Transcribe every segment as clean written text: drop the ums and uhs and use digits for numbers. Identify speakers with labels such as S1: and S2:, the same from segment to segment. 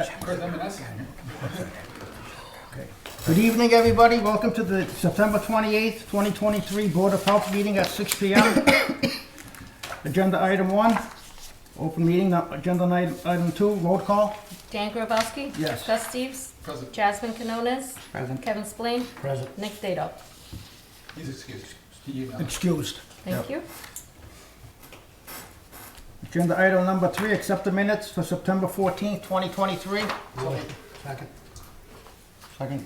S1: set?
S2: Okay.
S1: Good evening, everybody. Welcome to the September 28th, 2023 Board of Health meeting at 6 p.m. Agenda item 1, open meeting. Agenda item 2, roll call.
S3: Dan Grabowski.
S1: Yes.
S3: Gus Steves.
S4: Present.
S3: Jasmine Canones.
S2: Present.
S3: Kevin Spillane.
S2: Present.
S3: Nick Dado.
S4: He's excused. He emailed.
S1: Excused.
S3: Thank you.
S1: Agenda item number 3, accept the minutes for September 14th, 2023.
S2: Second.
S1: Second.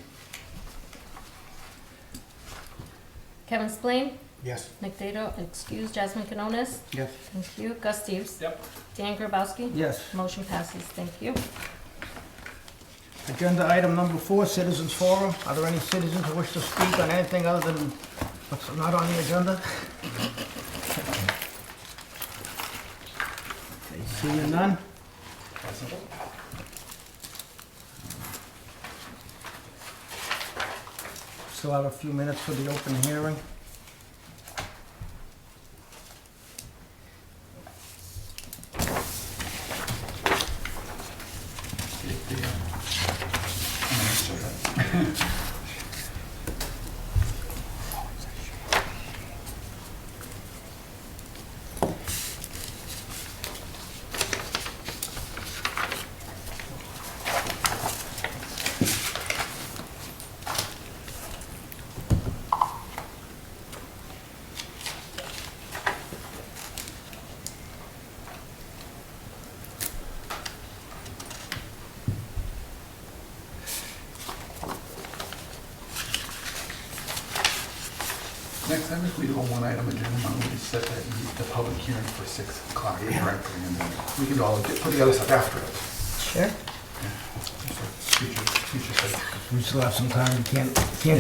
S3: Kevin Spillane.
S2: Yes.
S3: Nick Dado. Excuse. Jasmine Canones.
S2: Yes.
S3: Thank you. Gus Steves.
S4: Yep.
S3: Dan Grabowski.
S1: Yes.
S3: Motion passes. Thank you.
S1: Agenda item number 4, citizens forum. Are there any citizens who wish to speak on anything other than what's not on the agenda? Okay, seeing none. Still have a few minutes for the open hearing.
S4: Next time, if we do a one-item agenda, I'm going to set the public hearing for 6 o'clock directly, and then we can all put the other stuff after it.
S1: Sure.
S4: Future sake.
S1: We still have some time. We can't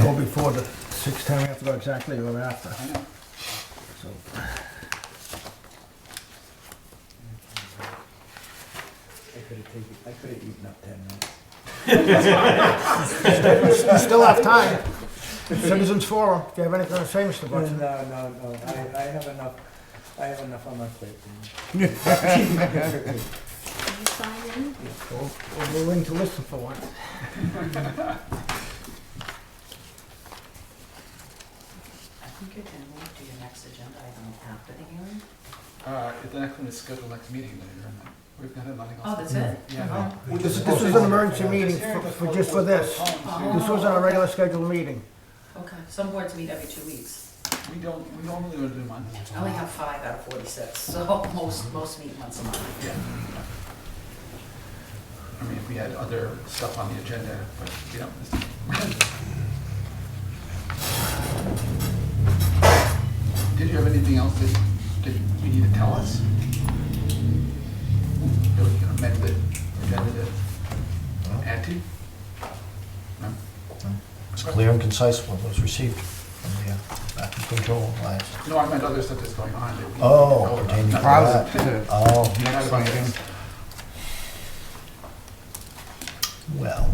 S1: go before the 6:10. We have to go exactly or after.
S4: I know.
S1: So.
S2: I could have eaten up 10 minutes.
S1: You still have time. Citizens forum, if you have anything to say, Mr.
S2: No,
S1: Butcher.
S2: no, I have enough, on my plate.
S3: Can you sign in?
S1: We're willing to listen for once.
S5: I think you can move to your next agenda item after the hearing.
S4: If the next one is scheduled next meeting, then we've got nothing else.
S5: Oh, that's it?
S4: Yeah.
S1: This was an emergency meeting for just for this. This wasn't a regular scheduled meeting.
S5: Okay, some boards meet every 2 weeks.
S4: We normally don't do Monday.
S5: I only have 5 out of 46, so most meet once a month.
S4: Yeah. I mean, if we had other stuff on the agenda, but, you know. Did you have anything else that you need to tell us? That we can amend the agenda to add to? No?
S6: It's clear and concise what was received from the vacuum control last.
S4: No, I meant other stuff that's going on. That we
S6: Oh,
S4: know about.
S6: pertaining to
S4: Not-
S6: that. Oh,
S4: not about this.
S6: well,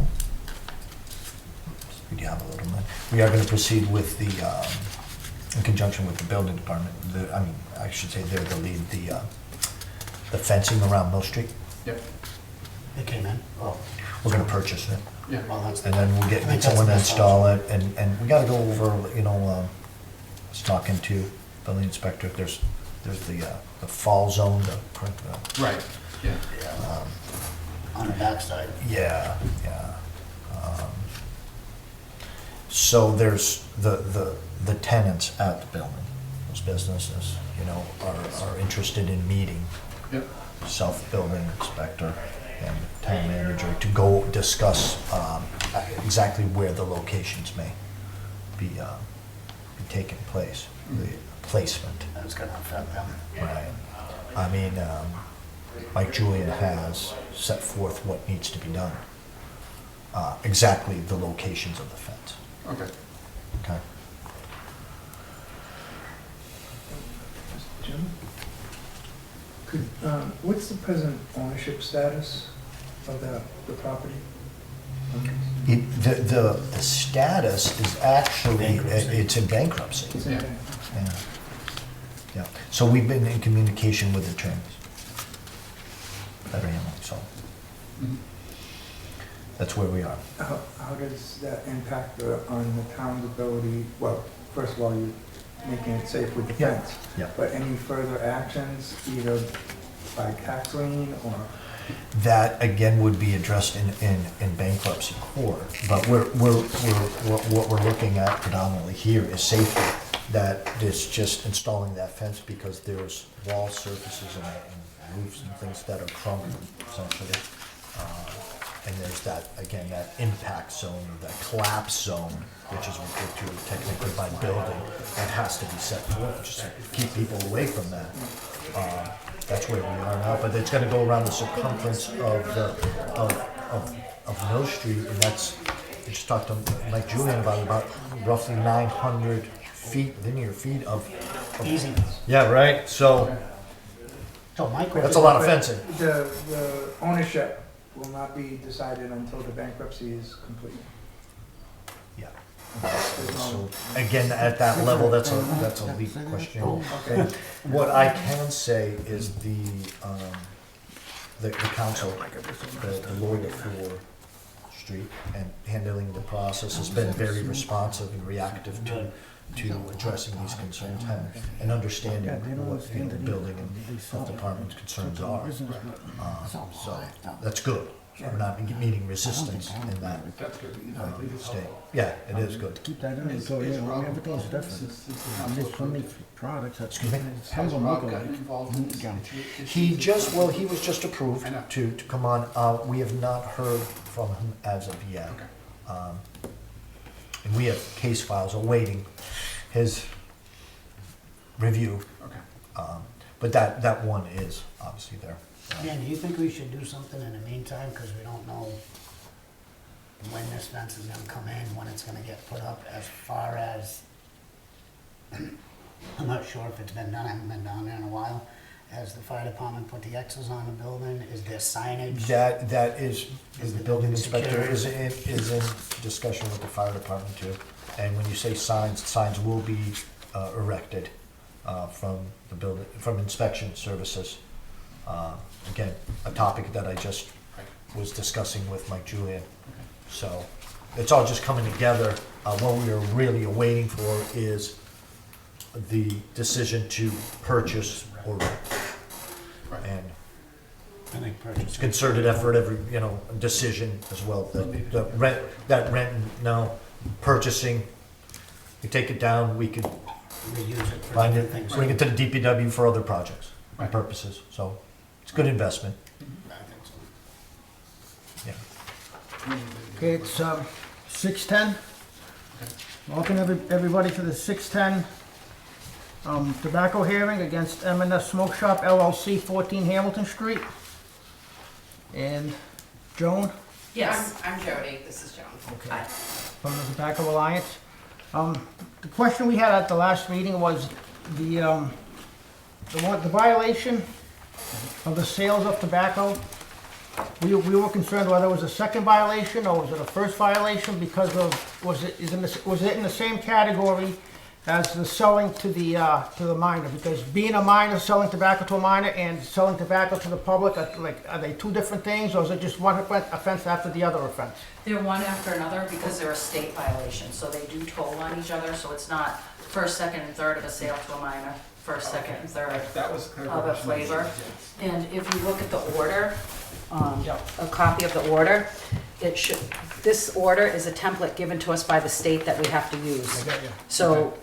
S6: speed down a little bit. We are going to proceed with the, in conjunction with the building department, I should say they're the lead, the fencing around Mill Street.
S4: Yep,
S2: It came in? Oh.
S6: We're going to purchase it.
S4: yeah.
S2: Well, that's.
S6: And then we'll get someone to install it, and we gotta go over, I was talking to building inspector, there's the fall zone,
S4: Right, yeah.
S2: On the backside.
S6: yeah. So there's the tenants at the building, those businesses, are interested in meeting
S4: Yep.
S6: South Building Inspector and Town Manager to go discuss exactly where the locations may be taking place, the placement.
S2: That's gonna affect them.
S6: Right. I mean, Mike Julian has set forth what needs to be done. Exactly the locations of the fence.
S4: Okay.
S6: Okay.
S7: Jim? What's the present ownership status of the property?
S6: The status is actually, it's in bankruptcy.
S7: It's
S4: Yeah.
S7: okay.
S6: Yeah. Yeah. So we've been in communication with attorneys. Better handling, so.
S4: Mhm.
S6: that's where we are.
S7: How does that impact on the town's ability, well, first of all, you're making it safe with the
S6: Yeah,
S7: fence.
S6: yeah.
S7: But any further actions, either by tax lien or,
S6: That, again, would be addressed in bankruptcy court, but what we're looking at predominantly here is safety. That is just installing that fence because there's wall surfaces and roofs and things that are crumbling, essentially. And there's that, again, that impact zone, or that collapse zone, which is referred to technically by building, that has to be set forth, just to keep people away from that. That's where we are now, but it's gonna go around the circumference of Mill Street, and that's, I just talked to Mike Julian about roughly 900 feet, linear feet of.
S2: Easy.
S6: Yeah, right, so,
S2: So my
S6: that's
S2: question,
S6: a lot of fencing.
S7: the ownership will not be decided until the bankruptcy is complete.
S6: Yeah.
S7: There's no-
S6: So, again, at that level, that's a leap question.
S7: Okay,
S6: What I can say is the council, the lawyer for Street and handling the process has been very responsive and reactive to addressing these concerns and understanding what the building and health department's concerns are. So, that's good. We're not meeting resistance in that
S4: That's good.
S6: state. Yeah, it is good.
S1: Keep that inventory, you know, everything's different. There's so many products that.
S6: Excuse me?
S1: Some of them look
S4: Rob got
S1: alike.
S4: involved in this?
S1: Yeah.
S6: He was just approved
S4: I know.
S6: to come on. We have not heard from him as of yet.
S4: Okay.
S6: And we have case files awaiting his review.
S4: Okay.
S6: But that one is obviously there.
S2: Dan, do you think we should do something in the meantime, because we don't know when this fence is gonna come in, when it's gonna get put up, as far as, I'm not sure if it's been done, I haven't been down there in a while. Has the fire department put the X's on the building? Is there signage?
S6: That is the building inspector is in discussion with the fire department too. And when you say signs will be erected from the building, from inspection services. Again, a topic that I just was discussing with Mike Julian. So it's all just coming together. What we are really awaiting for is the decision to purchase or rent.
S4: Right.
S6: And
S2: I think
S6: it's
S2: purchase.
S6: a concerted effort, every, decision as well. The rent, now purchasing, we take it down, we could
S2: Reuse it for
S6: find
S2: other
S6: it,
S2: things.
S6: bring it to the DPW for other projects and
S4: Right.
S6: purposes. So it's a good investment,
S2: I think so.
S6: yeah.
S1: Okay, it's 6:10. Welcome everybody to the 6:10 tobacco hearing against M&S Smoke Shop LLC, 14 Hamilton Street. And Joan
S5: Yes, I'm Jody, this is Joan.
S1: Okay.
S5: Hi.
S1: from the Tobacco Alliance. The question we had at the last meeting was the violation of the sales of tobacco. We were concerned whether it was a second violation or was it a first violation because of, was it in the same category as the selling to the minor? Because being a minor, selling tobacco to a minor and selling tobacco to the public, are they two different things, or is it just one offense after the other offense?
S5: They're one after another because they're a state violation, so they do toll on each other, so it's not first, second, and third of a sale to a minor, first, second, and third
S4: That was kind
S5: of a
S4: question.
S5: flavor.
S4: Yes.
S5: And if you look at the order, a copy of the order, it should, this order is a template given to us by the state that we have to use. So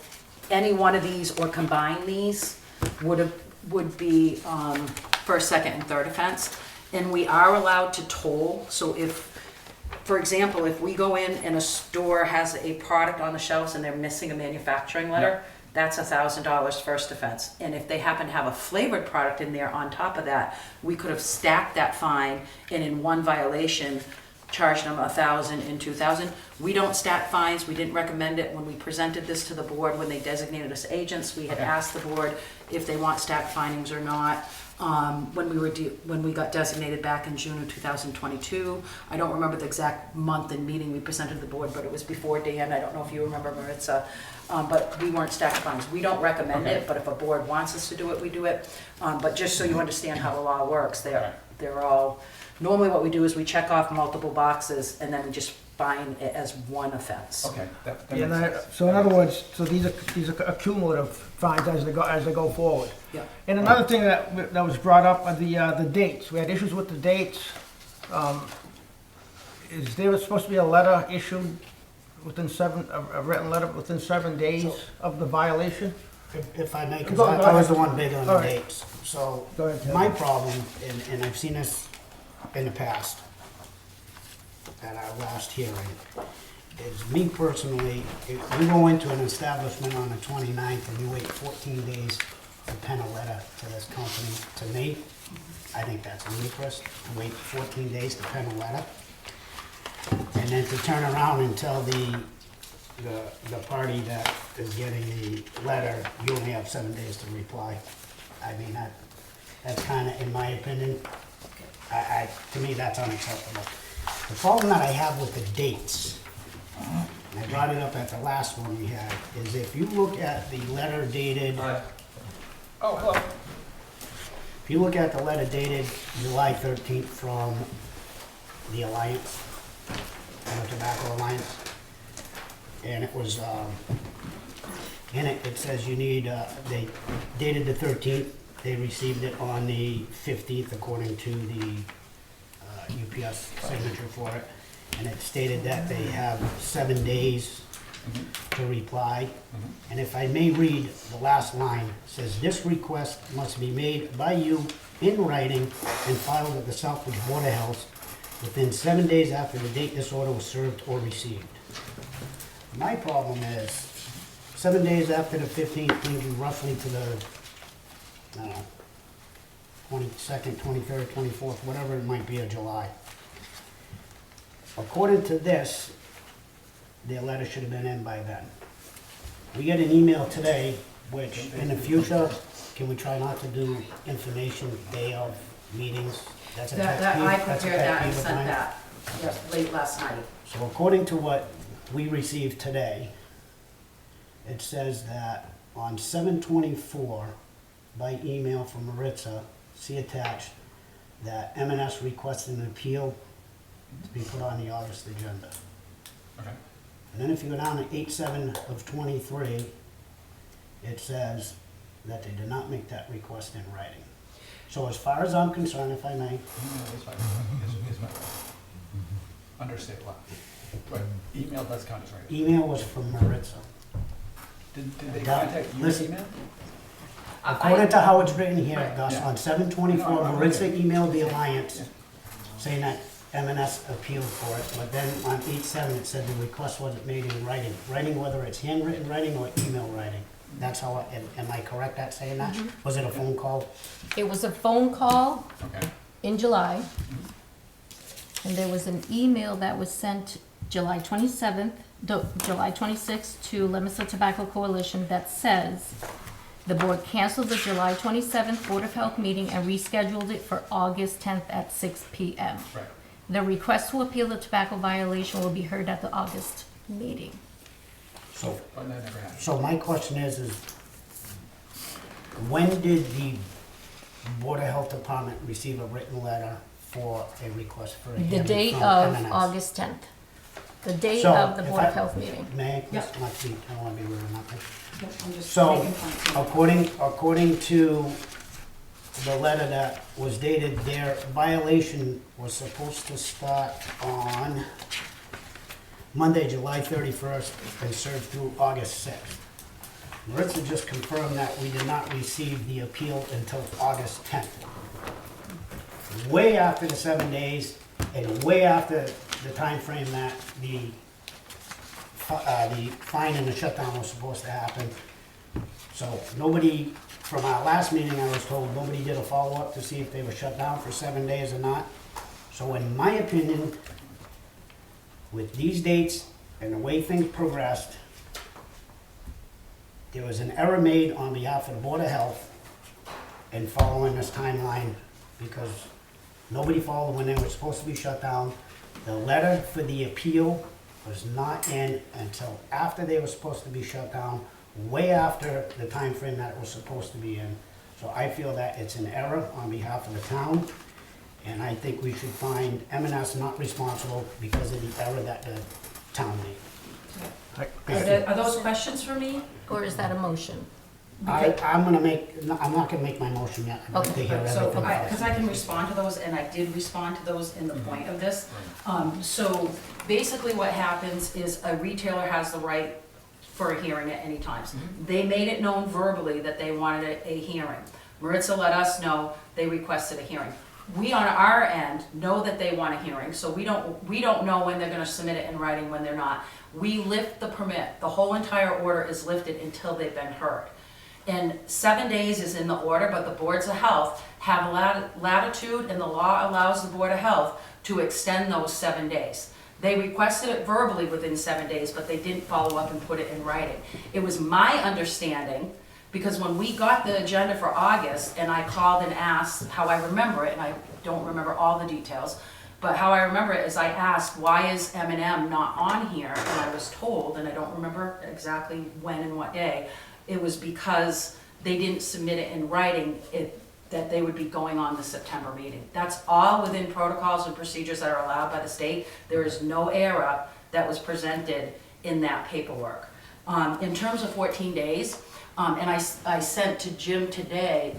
S5: any one of these or combine these would be first, second, and third offense. And we are allowed to toll, so if, for example, if we go in and a store has a product on the shelves and they're missing a manufacturing letter, that's $1,000 first offense. And if they happen to have a flavored product in there on top of that, we could have stacked that fine and in one violation, charged them $1,000 and $2,000. We don't stack fines, we didn't recommend it when we presented this to the board, when they designated us agents, we had asked the board if they want stacked findings or not. When we got designated back in June of 2022, I don't remember the exact month and meeting we presented to the board, but it was before Dan, I don't know if you remember, Maritza, but we weren't stacked fines. We don't recommend it, but if a board wants us to do it, we do it. But just so you understand how the law works, they're all Normally what we do is we check off multiple boxes and then we just fine it as one offense.
S4: Okay, that
S1: Yeah,
S4: makes sense.
S1: so in other words, so these are cumulative fines as they go forward.
S5: Yeah.
S1: And another thing that was brought up are the dates. We had issues with the dates. Is there supposed to be a letter issued within a written letter within 7 days of the violation?
S2: If I may, because
S1: Go
S2: I was
S1: ahead.
S2: the one big on the
S1: All right.
S2: dates. So
S1: Go ahead, Ted.
S2: my problem, and I've seen this in the past, at our last hearing, is me personally, if you go into an establishment on the 29th and you wait 14 days to pen a letter to this company, to me, I think that's ludicrous, to wait 14 days to pen a letter. And then to turn around and tell the party that is getting the letter, you only have 7 days to reply. I mean, that's kind of, in my opinion, to me, that's unacceptable. The problem that I have with the dates, and I brought it up at the last one we had, is if you look at the letter dated,
S4: Oh, hello.
S2: if you look at the letter dated July 13th from the Alliance, the Tobacco Alliance, and it was, in it, it says you need, they dated the 13th, they received it on the 15th according to the UPS signature for it, and it stated that they have 7 days to reply. And if I may read the last line, it says, "This request must be made by you in writing and filed at the Southbridge Board of Health within 7 days after the date this order was served or received." My problem is, 7 days after the 15th brings you roughly to the, I don't know, 22nd, 23rd, 24th, whatever it might be of July. According to this, their letter should have been in by then. We get an email today, which in the future, can we try not to do information day of meetings? That's a pet
S5: That,
S2: peeve.
S5: I
S2: That's a
S5: prepared
S2: pet
S5: that and
S2: peeve of
S5: sent
S2: mine.
S5: that, yes, late last night.
S2: So according to what we received today, it says that on 7/24, by email from Maritza, see attached, that M&S requested an appeal to be put on the August agenda.
S4: Okay.
S2: And then if you go down to 8/7/23, it says that they did not make that request in writing. So as far as I'm concerned, if I may,
S4: No, it's fine. It's fine. Under state law. But email does count as writing.
S2: email was from Maritza.
S4: Did they
S2: Now,
S4: contact you
S2: listen.
S4: email?
S2: According to how it's written here,
S5: Right.
S2: Gus,
S4: Yeah.
S2: on 7/24,
S4: No, I'm
S2: Maritza
S4: okay.
S2: emailed the Alliance
S4: Yeah.
S2: saying that M&S appealed for it, but then on 8/7, it said the request wasn't made in writing. Writing, whether it's handwritten writing or email writing. That's how, am I correct at saying that? Was it a phone call?
S3: It was a phone call
S4: Okay.
S3: in July, and there was an email that was sent July 27th, July 26th to Leominster Tobacco Coalition that says the board canceled the July 27th Board of Health meeting and rescheduled it for August 10th at 6 p.m.
S4: Right.
S3: The request to appeal the tobacco violation will be heard at the August meeting.
S2: So,
S4: But that never happened.
S2: so my question is when did the Board of Health Department receive a written letter for a request for a
S3: The
S2: hearing
S3: date
S2: from
S3: of
S2: M&S?
S3: August 10th. The date
S2: So,
S3: of the
S2: if
S3: Board
S2: I-
S3: of Health meeting.
S2: May I?
S3: Yeah.
S2: Not to be- I don't want to be rude or nothing.
S5: I'm just
S2: So,
S5: making points.
S2: according to the letter that was dated, their violation was supposed to start on Monday, July 31st, and serve through August 6th. Maritza just confirmed that we did not receive the appeal until August 10th. Way after the 7 days, and way after the time frame that the fine and the shutdown was supposed to happen. So nobody, from our last meeting, I was told, nobody did a follow-up to see if they were shut down for 7 days or not. So in my opinion, with these dates and the way things progressed, there was an error made on behalf of the Board of Health in following this timeline because nobody followed when they were supposed to be shut down. The letter for the appeal was not in until after they were supposed to be shut down, way after the time frame that it was supposed to be in. So I feel that it's an error on behalf of the town, And I think we should find M&S not responsible because of the error that the town made.
S5: Are those questions for me?
S3: Or is that a motion?
S2: I'm not gonna make my motion yet. I'd like to hear
S5: So,
S2: everything else.
S5: because I can respond to those, and I did respond to those in the point of this. So basically what happens is a retailer has the right for a hearing at any time. They made it known verbally that they wanted a hearing. Maritza let us know they requested a hearing. We on our end know that they want a hearing, so we don't know when they're gonna submit it in writing, when they're not. We lift the permit, the whole entire order is lifted until they've been heard. And 7 days is in the order, but the boards of health have latitude, and the law allows the Board of Health to extend those 7 days. They requested it verbally within 7 days, but they didn't follow up and put it in writing. It was my understanding, because when we got the agenda for August, and I called and asked how I remember it, and I don't remember all the details, but how I remember it is I asked, why is M&M not on here? And I was told, and I don't remember exactly when and what day, it was because they didn't submit it in writing, that they would be going on the September meeting. That's all within protocols and procedures that are allowed by the state. There is no error that was presented in that paperwork. In terms of 14 days, and I sent to Dan today,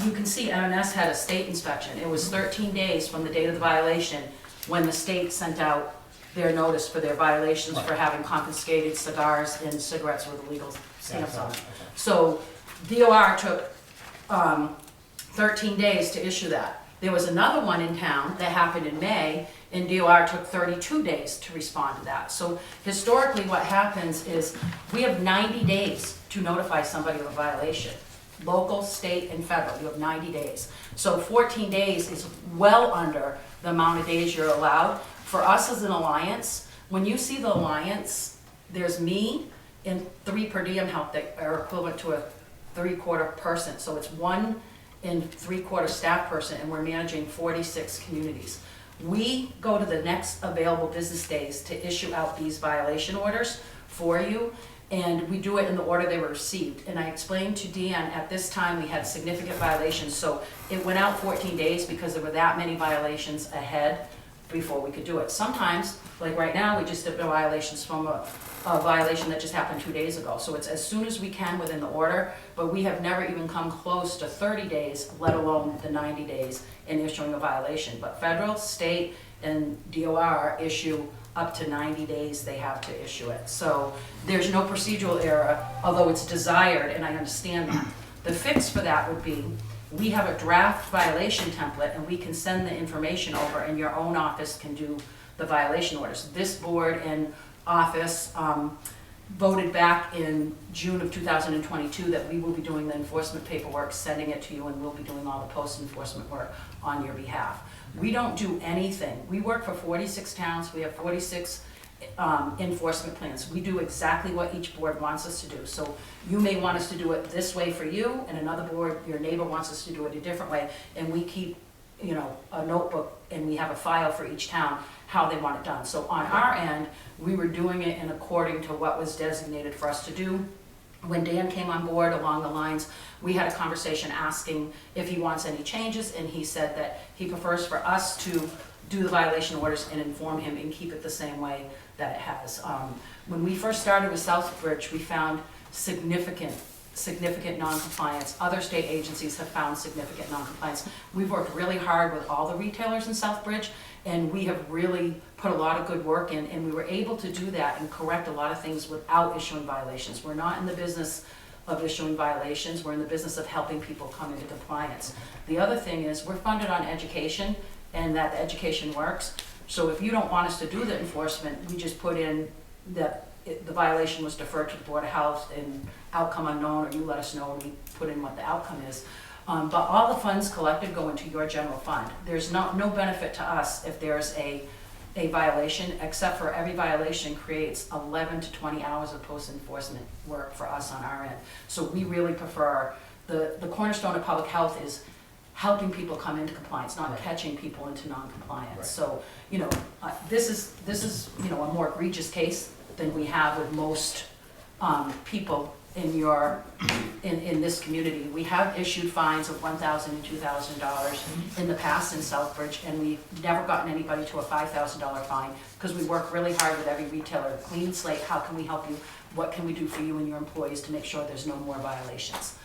S5: you can see M&S had a state inspection. It was 13 days from the date of the violation when the state sent out their notice for their violations for having confiscated cigars and cigarettes with illegal stamps on them. So DOR took 13 days to issue that. There was another one in town that happened in May, and DOR took 32 days to respond to that. So historically what happens is we have 90 days to notify somebody of a violation. Local, state, and federal, you have 90 days. So 14 days is well under the amount of days you're allowed. For us as an alliance, when you see the alliance, there's me and 3 per diem help that are equivalent to a 3/4 person. So it's 1 and 3/4 staff person, and we're managing 46 communities. We go to the next available business days to issue out these violation orders for you, and we do it in the order they were received. And I explained to Dan, at this time we had significant violations, so it went out 14 days because there were that many violations ahead before we could do it. Sometimes, like right now, we just did violations from a violation that just happened 2 days ago. So it's as soon as we can within the order, but we have never even come close to 30 days, let alone the 90 days in issuing a violation. But federal, state, and DOR issue up to 90 days they have to issue it. So there's no procedural error, although it's desired, and I understand that. The fix for that would be, we have a draft violation template, and we can send the information over, and your own office can do the violation orders. This board and office voted back in June of 2022 that we will be doing the enforcement paperwork, sending it to you, and we'll be doing all the post-enforcement work on your behalf. We don't do anything. We work for 46 towns. We have 46 enforcement plans. We do exactly what each board wants us to do. So you may want us to do it this way for you, and another board, your neighbor wants us to do it a different way, and we keep, you know, a notebook, and we have a file for each town how they want it done. So on our end, we were doing it in according to what was designated for us to do. When Dan came on board, along the lines, we had a conversation asking if he wants any changes, and he said that he prefers for us to do the violation orders and inform him and keep it the same way that it has. When we first started with Southbridge, we found significant non-compliance. Other state agencies have found significant non-compliance. We've worked really hard with all the retailers in Southbridge, and we have really put a lot of good work in, and we were able to do that and correct a lot of things without issuing violations. We're not in the business of issuing violations, we're in the business of helping people come into compliance. The other thing is, we're funded on education, and that the education works. So if you don't want us to do the enforcement, we just put in that the violation was deferred to the Board of Health and outcome unknown, or you let us know and we put in what the outcome is. But all the funds collected go into your general fund. There's no benefit to us if there's a violation, except for every violation creates 11 to 20 hours of post-enforcement work for us on our end. So we really prefer, the cornerstone of public health is helping people come into compliance, not catching people into non-compliance.
S6: Right.
S5: So, you know, this is, you know, a more egregious case than we have with most people in your, in this community. We have issued fines of $1,000 and $2,000 in the past in Southbridge, and we've never gotten anybody to a $5,000 fine, because we work really hard with every retailer, clean slate, how can we help you? What can we do for you and your employees to make sure there's no more violations?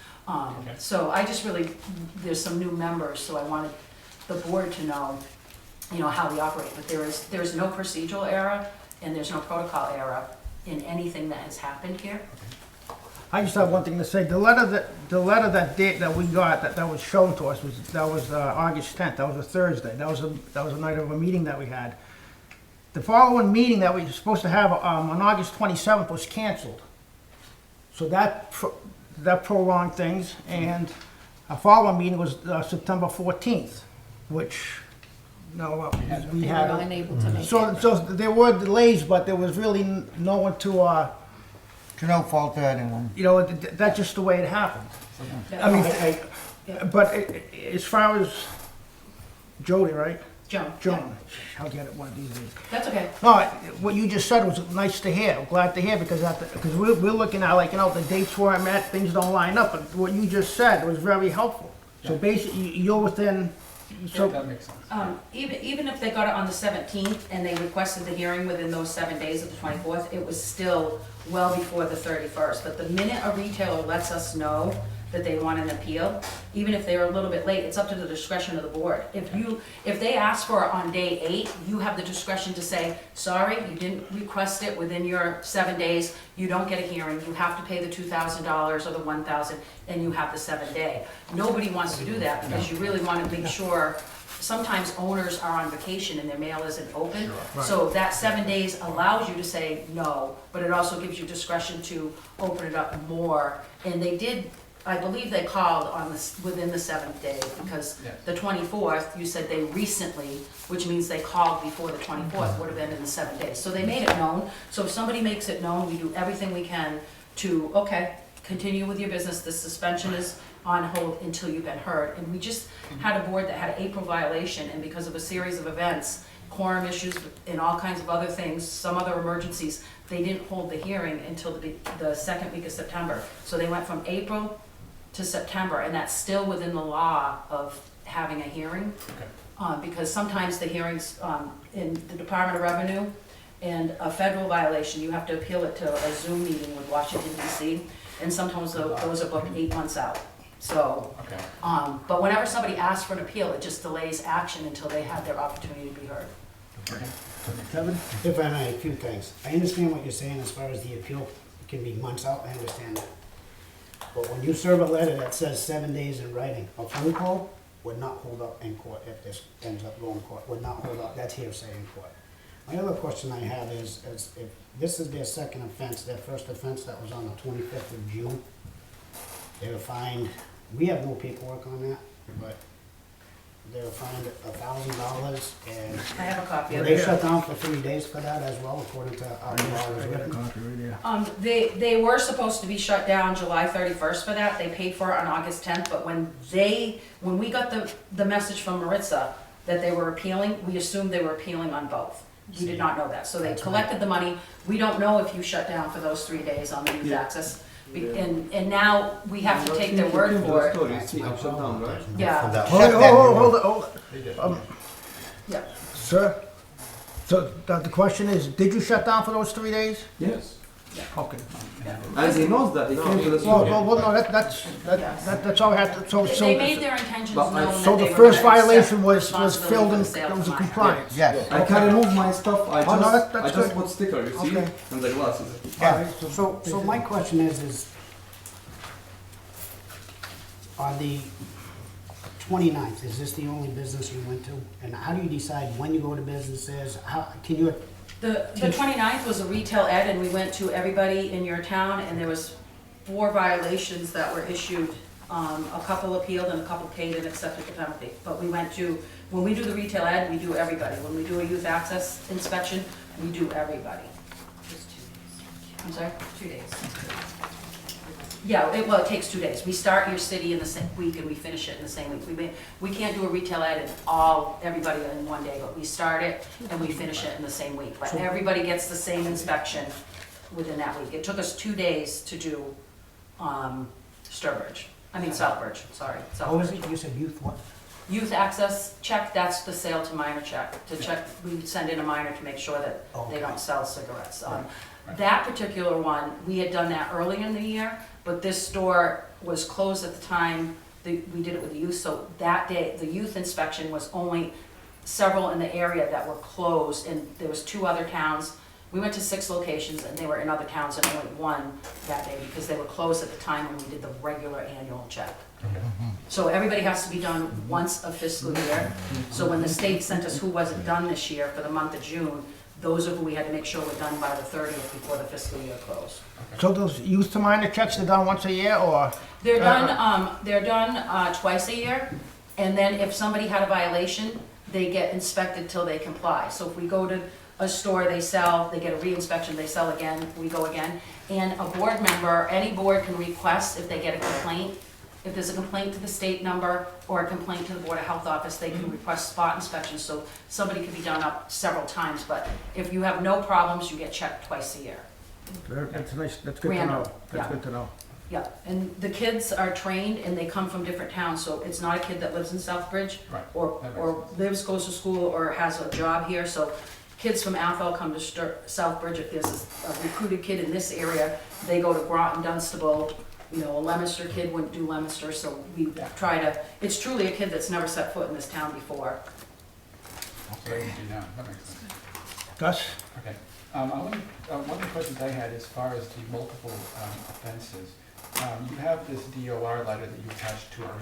S5: So I just really, there's some new members, so I wanted the board to know, you know, how we operate, but there is no procedural error, and there's no protocol error in anything that has happened here.
S1: I just have one thing to say. The letter that we got that was shown to us was August 10th. That was a Thursday. That was a night of a meeting that we had. The following meeting that we were supposed to have on August 27th was canceled. So that prolonged things, and our following meeting was September 14th, which we
S3: They
S1: had.
S3: were unable to make it.
S1: So there were delays, but there was really no one to.
S8: no fault to anyone.
S1: You know, that's just the way it happened. I mean, but as far as Jody, right?
S5: Joan?
S1: Joan, I'll get it one of these days.
S5: That's okay.
S1: No, what you just said was nice to hear. I'm glad to hear, because we're looking at, like, you know, the dates weren't met, things don't line up, but what you just said was very helpful. So basically, you're within, so,
S4: That makes sense.
S5: Even if they got it on the 17th and they requested the hearing within those 7 days of the 24th, it was still well before the 31st. But the minute a retailer lets us know that they want an appeal, even if they're a little bit late, it's up to the discretion of the board. If they ask for it on day 8, you have the discretion to say, sorry, you didn't request it within your 7 days, you don't get a hearing, you have to pay the $2,000 or the $1,000, and you have the 7 day. Nobody wants to do that, because you really want to make sure. Sometimes owners are on vacation and their mail isn't open, so that 7 days allows you to say no, but it also gives you discretion to open it up more. And they did, I believe they called on this, within the 7th day, because the 24th, you said they recently, which means they called before the 24th, would have been in the 7 days. So they made it known, so if somebody makes it known, we do everything we can to, okay, continue with your business, the suspension is on hold until you've been heard. And we just had a board that had an April violation, and because of a series of events, quorum issues and all kinds of other things, some other emergencies, they didn't hold the hearing until the second week of September. So they went from April to September, and that's still within the law of having a hearing. Because sometimes the hearings in the Department of Revenue and a federal violation, you have to appeal it to a Zoom meeting with Washington DC, and sometimes those are booked 8 months out. So, but whenever somebody asks for an appeal, it just delays action until they have their opportunity to be heard.
S1: Kevin?
S2: If I may, a few things. I understand what you're saying as far as the appeal can be months out, I understand that. But when you serve a letter that says 7 days in writing, a phone call would not hold up in court if this ends up going to court, would not hold up, that's hearsay in court. My other question I have is if this is their second offense, their first offense that was on the 25th of June, they were fined, we have no paperwork on that, but they were fined $1,000, and
S5: I have a copy
S2: were
S5: of
S2: they
S5: it.
S2: shut down for 3 days for that as well, according to our law as written?
S5: They were supposed to be shut down July 31st for that. They paid for it on August 10th, but when we got the message from Maritza that they were appealing, we assumed they were appealing on both. We did not know that. So they collected the money. We don't know if you shut down for those 3 days on the youth access. And now we have to take their word for it. Yeah,
S1: Hold it.
S5: yeah.
S1: Sir? So the question is, did you shut down for those 3 days?
S9: Yes.
S1: Okay.
S9: And he knows that. He came to the
S1: Well,
S9: store.
S1: no, that's all I have to,
S5: They made their intentions
S9: But
S5: known that
S1: so
S5: they
S1: the
S5: were
S1: first
S5: gonna accept
S1: violation was
S5: responsibility
S1: filled
S5: for
S1: in,
S5: the sale
S1: it
S5: of
S1: was a
S5: mine.
S1: compliance.
S8: Yes.
S9: I can remove my stuff. I
S1: Oh, no,
S9: just,
S1: that's
S9: I just
S1: good.
S9: put sticker, you see,
S1: Okay.
S9: and the glasses.
S1: Yeah.
S2: So my question is on the 29th, is this the only business you went to? And how do you decide when you go to businesses? How, can you,
S5: The 29th was a retail ed, and we went to everybody in your town, and there was 4 violations that were issued. A couple appealed and a couple paid and accepted the penalty. But we went to, when we do the retail ed, we do everybody. When we do a youth access inspection, we do everybody. I'm sorry? 2 days. Yeah, it takes 2 days. We start your city in the same week and we finish it in the same week. We can't do a retail ed and everybody in 1 day, but we start it and we finish it in the same week. But everybody gets the same inspection within that week. It took us 2 days to do Sturbridge. I mean Southbridge, sorry.
S2: What was
S5: Southbridge.
S2: it, you said youth what?
S5: Youth access check, that's the sale to minor check. To check, we send in a minor to make sure that they don't sell cigarettes. That particular one, we had done that earlier in the year, but this store was closed at the time we did it with the youth, so that day, the youth inspection was only several in the area that were closed, and there was 2 other towns. We went to 6 locations, and they were in other towns, and only 1 that day, because they were closed at the time when we did the regular annual check. So everybody has to be done once a fiscal year. So when the state sent us who wasn't done this year for the month of June, those are who we had to make sure were done by the 30th before the fiscal year closed.
S1: So those youth to minor checks are done once a year, or?
S5: They're done twice a year, and then if somebody had a violation, they get inspected till they comply. So if we go to a store, they sell, they get a re-inspection, they sell again, we go again. And a board member, any board can request if they get a complaint. If there's a complaint to the state number or a complaint to the Board of Health office, they can request spot inspections, so somebody can be done up several times. But if you have no problems, you get checked twice a year.
S1: That's nice, that's good to
S5: Random,
S1: know. That's
S5: yeah.
S1: good to know.
S5: Yeah, and the kids are trained and they come from different towns, so it's not a kid that lives in Southbridge
S4: Right.
S5: or lives, goes to school or has a job here. So kids from Athol come to Southbridge. If there's a recruited kid in this area, they go to Groton, Dunstable. You know, a Leominster kid wouldn't do Leominster, so we try to, it's truly a kid that's never set foot in this town before.
S4: So you do now, that makes sense.
S1: Gus?
S4: Okay. One of the questions I had as far as the multiple offenses, you have this DOR letter that you attached to our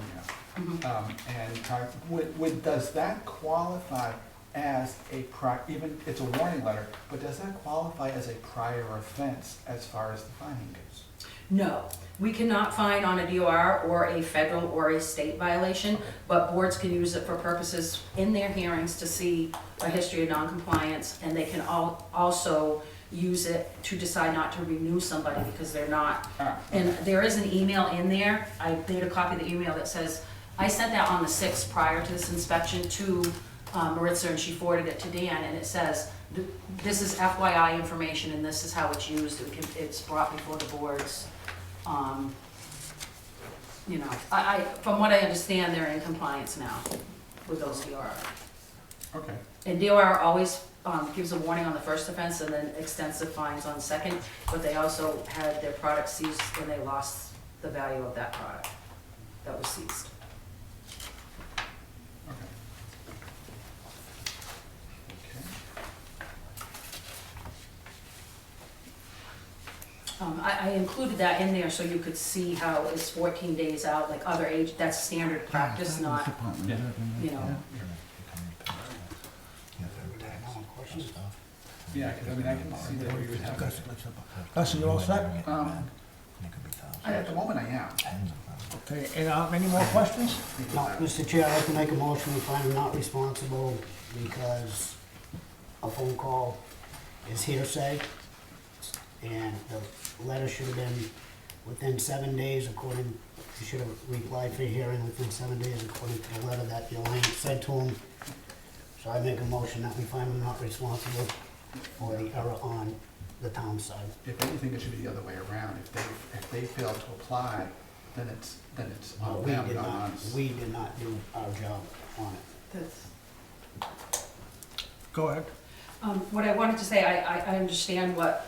S4: email. And does that qualify as a even, it's a warning letter, but does that qualify as a prior offense as far as the fining goes?
S5: No, we cannot fine on a DOR or a federal or a state violation, but boards can use it for purposes in their hearings to see a history of noncompliance, and they can also use it to decide not to renew somebody because they're not. And there is an email in there, I made a copy of the email that says, I sent that on the 6th prior to this inspection to Maritza, and she forwarded it to Dan, and it says, this is FYI information and this is how it's used. It's brought before the boards. You know, from what I understand, they're in compliance now with those DOR.
S4: Okay.
S5: And DOR always gives a warning on the first offense and then extensive fines on second, but they also had their product seized when they lost the value of that product that was seized.
S4: Okay.
S5: I included that in there so you could see how it's 14 days out, like other age, that's standard practice, not, you know.
S4: Yeah, because I mean, I can see that we would have.
S1: Gus, you all set?
S4: At the moment I am.
S1: Okay, and any more questions?
S2: No, Mr. Chair, I'd like to make a motion, we find him not responsible because a phone call is hearsay. And the letter should have been within 7 days according, you should have replied for hearing within 7 days according to the letter that the Alliance said to him. So I make a motion that we find him not responsible for the error on the town side.
S4: If anything, it should be the other way around. If they fail to apply, then it's on
S2: We
S4: them,
S2: did
S4: not on
S2: not,
S4: us.
S2: we did not do our job on it.
S1: Go ahead.
S5: What I wanted to say, I understand what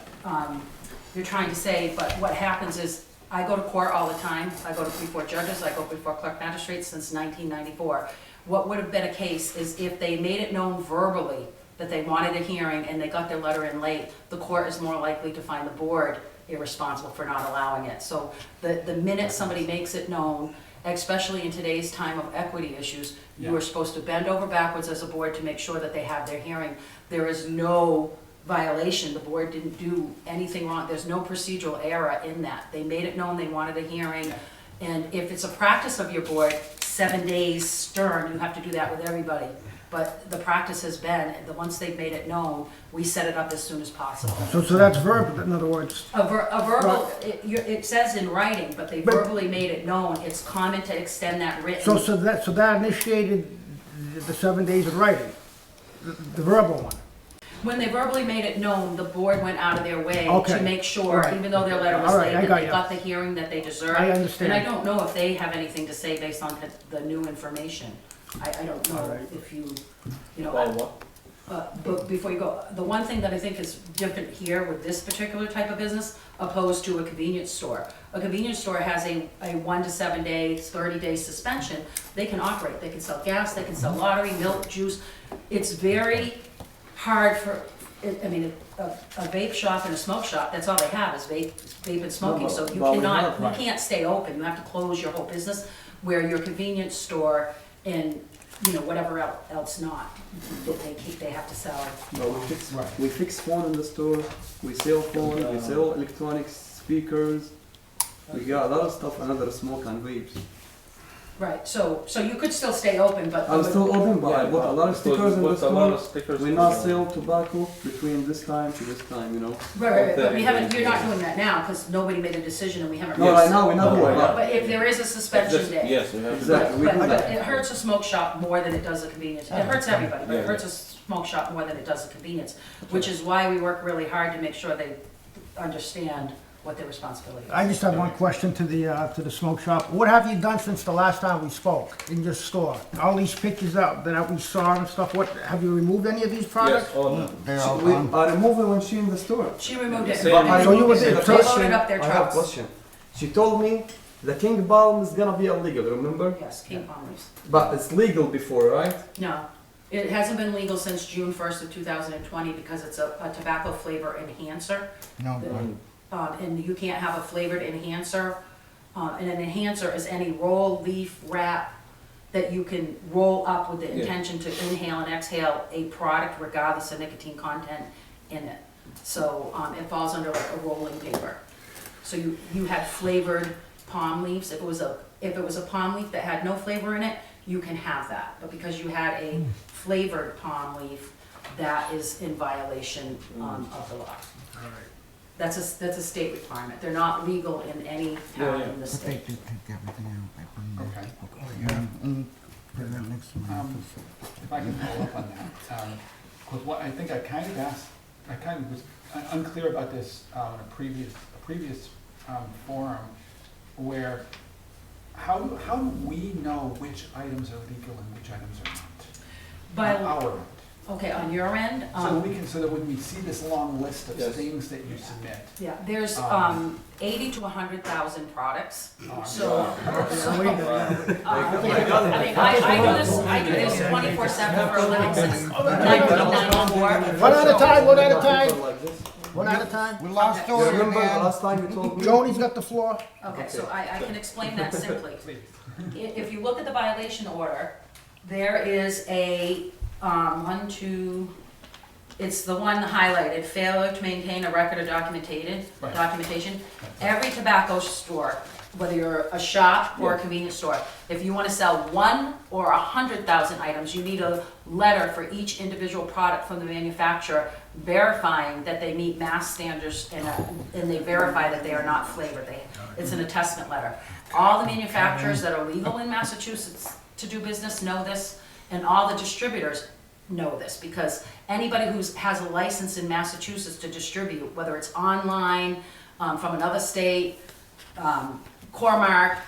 S5: you're trying to say, but what happens is, I go to court all the time. I go before judges, I go before clerk magistrates since 1994. What would have been a case is if they made it known verbally that they wanted a hearing and they got their letter in late, the court is more likely to find the board irresponsible for not allowing it. So the minute somebody makes it known, especially in today's time of equity issues, you are supposed to bend over backwards as a board to make sure that they have their hearing. There is no violation, the board didn't do anything wrong, there's no procedural error in that. They made it known they wanted a hearing, and if it's a practice of your board, 7 days stern, you have to do that with everybody. But the practice has been, that once they've made it known, we set it up as soon as possible.
S1: So that's verbal, in other words.
S5: A verbal, it says in writing, but they verbally made it known, it's common to extend that written.
S1: So that initiated the 7 days of writing, the verbal one.
S5: When they verbally made it known, the board went out of their way
S1: Okay.
S5: to make sure,
S1: All right.
S5: even though their letter was
S1: All right,
S5: late,
S1: I
S5: that
S1: got
S5: they
S1: you.
S5: got the hearing that they deserved.
S1: I understand.
S5: And I don't know if they have anything to say based on the new information. I don't
S1: All
S5: know
S1: right.
S5: if you know.
S9: Well, what?
S5: But before you go, the one thing that I think is different here with this particular type of business opposed to a convenience store. A convenience store has a 1 to 7 days, 30-day suspension. They can operate, they can sell gas, they can sell lottery, milk, juice. It's very hard for, I mean, a vape shop and a smoke shop, that's all they have is vape and smoking. So you
S9: but we
S5: cannot,
S9: have-
S5: you
S9: right.
S5: can't stay open, you have to close your whole business, where your convenience store and, you know, whatever else not, they have to sell.
S9: No, we fix phone in the store. We sell phone. We sell electronics, speakers. We got a lot of stuff. Another smoke and vapes.
S5: Right, so you could still stay open, but.
S9: I'm still open, but I bought a lot of stickers in the
S10: Put a lot of
S9: store.
S10: stickers
S9: We
S10: in
S9: not
S10: the-
S9: sell tobacco between this time to this time, you know.
S5: Right, but we haven't, you're not doing that now, because nobody made a decision and we haven't.
S9: No, right now we not
S10: No,
S9: doing
S10: right
S9: that.
S5: But if there is a suspension
S10: Just-
S5: day.
S10: Yes, we have.
S9: Exactly. we
S5: But
S9: do
S5: but
S9: that.
S5: it hurts a smoke shop more than it does a convenience. It hurts everybody, but it
S10: Yeah.
S5: hurts a smoke shop more than it does a convenience, which is why we work really hard to make sure they understand what their responsibility is.
S1: I just have one question to the smoke shop. What have you done since the last time we spoke in your store? All these pictures out that we saw and stuff, what, have you removed any of these products?
S10: Yes, all of them.
S8: They're all
S9: We,
S8: gone.
S9: I removed it when she in the store.
S5: She removed it.
S10: Same.
S9: But I
S1: So you
S9: don't-
S1: was-
S9: the
S1: so-
S5: They
S9: question-
S5: loaded up their
S9: I have a
S5: trucks.
S9: question. She told me the King Balm is gonna be illegal, remember?
S5: Yes, King Palm leaves.
S9: But it's legal before, right?
S5: No, it hasn't been legal since June 1st of 2020 because it's a tobacco flavor enhancer.
S8: No,
S5: And you can't have a flavored enhancer. And an enhancer is any roll, leaf, wrap that you can roll up with the
S10: Yeah.
S5: intention to inhale and exhale a product regardless of nicotine content in it. So it falls under like a rolling paper. So you had flavored palm leaves. If it was a palm leaf that had no flavor in it, you can have that. But because you had a flavored palm leaf, that is in violation of the law. That's a state requirement. They're not legal in any town in the
S8: I
S5: state.
S8: think you take everything out. I put in there.
S4: Okay.
S8: Put that next to my office.
S4: If I can follow up on that, because what I think I kind of was unclear about this in a previous forum, where how do we know which items are legal and which items are not?
S5: By-
S4: On our end.
S5: Okay, on your end,
S4: So that when we see this long list of
S10: Yes.
S4: things that you submit.
S5: yeah, there's 80 to 100,000 products. So, I do this 24/7 for a living since 1994.
S1: One at a time, one at a time,
S9: Like this.
S1: one at a time.
S8: We lost
S5: Okay.
S9: You
S8: order,
S9: remember the
S8: man.
S9: last time you told me?
S1: Joni's got the floor.
S5: Okay, so I can explain that simply.
S4: Please.
S5: If you look at the violation order, there is a, it's the one highlighted, failure to maintain a record of
S4: Right.
S5: documentation. Every tobacco store, whether you're a shop or a convenience store, if you wanna sell 1 or 100,000 items, you need a letter for each individual product from the manufacturer verifying that they meet mass standards and they verify that they are not flavored. It's an attestment letter. All the manufacturers that are legal in Massachusetts to do business know this, and all the distributors know this, because anybody who has a license in Massachusetts to distribute, whether it's online, from another state, Cormark,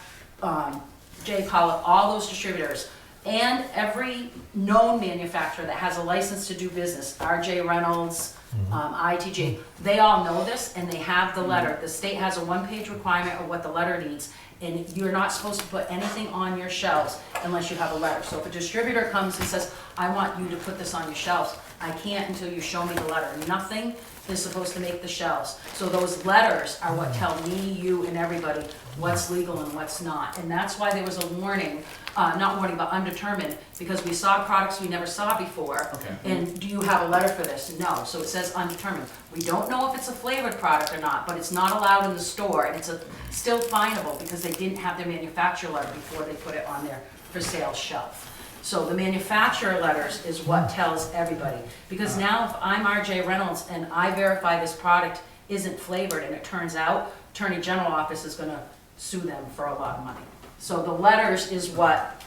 S5: J. Pollock, all those distributors, and every known manufacturer that has a license to do business, R.J. Reynolds, ITG, they all know this and they have the letter. The state has a one-page requirement of what the letter needs, and you're not supposed to put anything on your shelves unless you have a letter. So if a distributor comes and says, I want you to put this on your shelves, I can't until you show me the letter. Nothing is supposed to make the shelves. So those letters are what tell me, you, and everybody what's legal and what's not. And that's why there was a warning, not warning, but undetermined, because we saw products we never saw before.
S4: Okay.
S5: And do you have a letter for this? No, so it says undetermined. We don't know if it's a flavored product or not, but it's not allowed in the store, and it's still finable because they didn't have their manufacturer letter before they put it on their for sale shelf. So the manufacturer letters is what tells everybody. Because now if I'm R.J. Reynolds and I verify this product isn't flavored and it turns out, Attorney General Office is gonna sue them for a lot of money. So the letters is what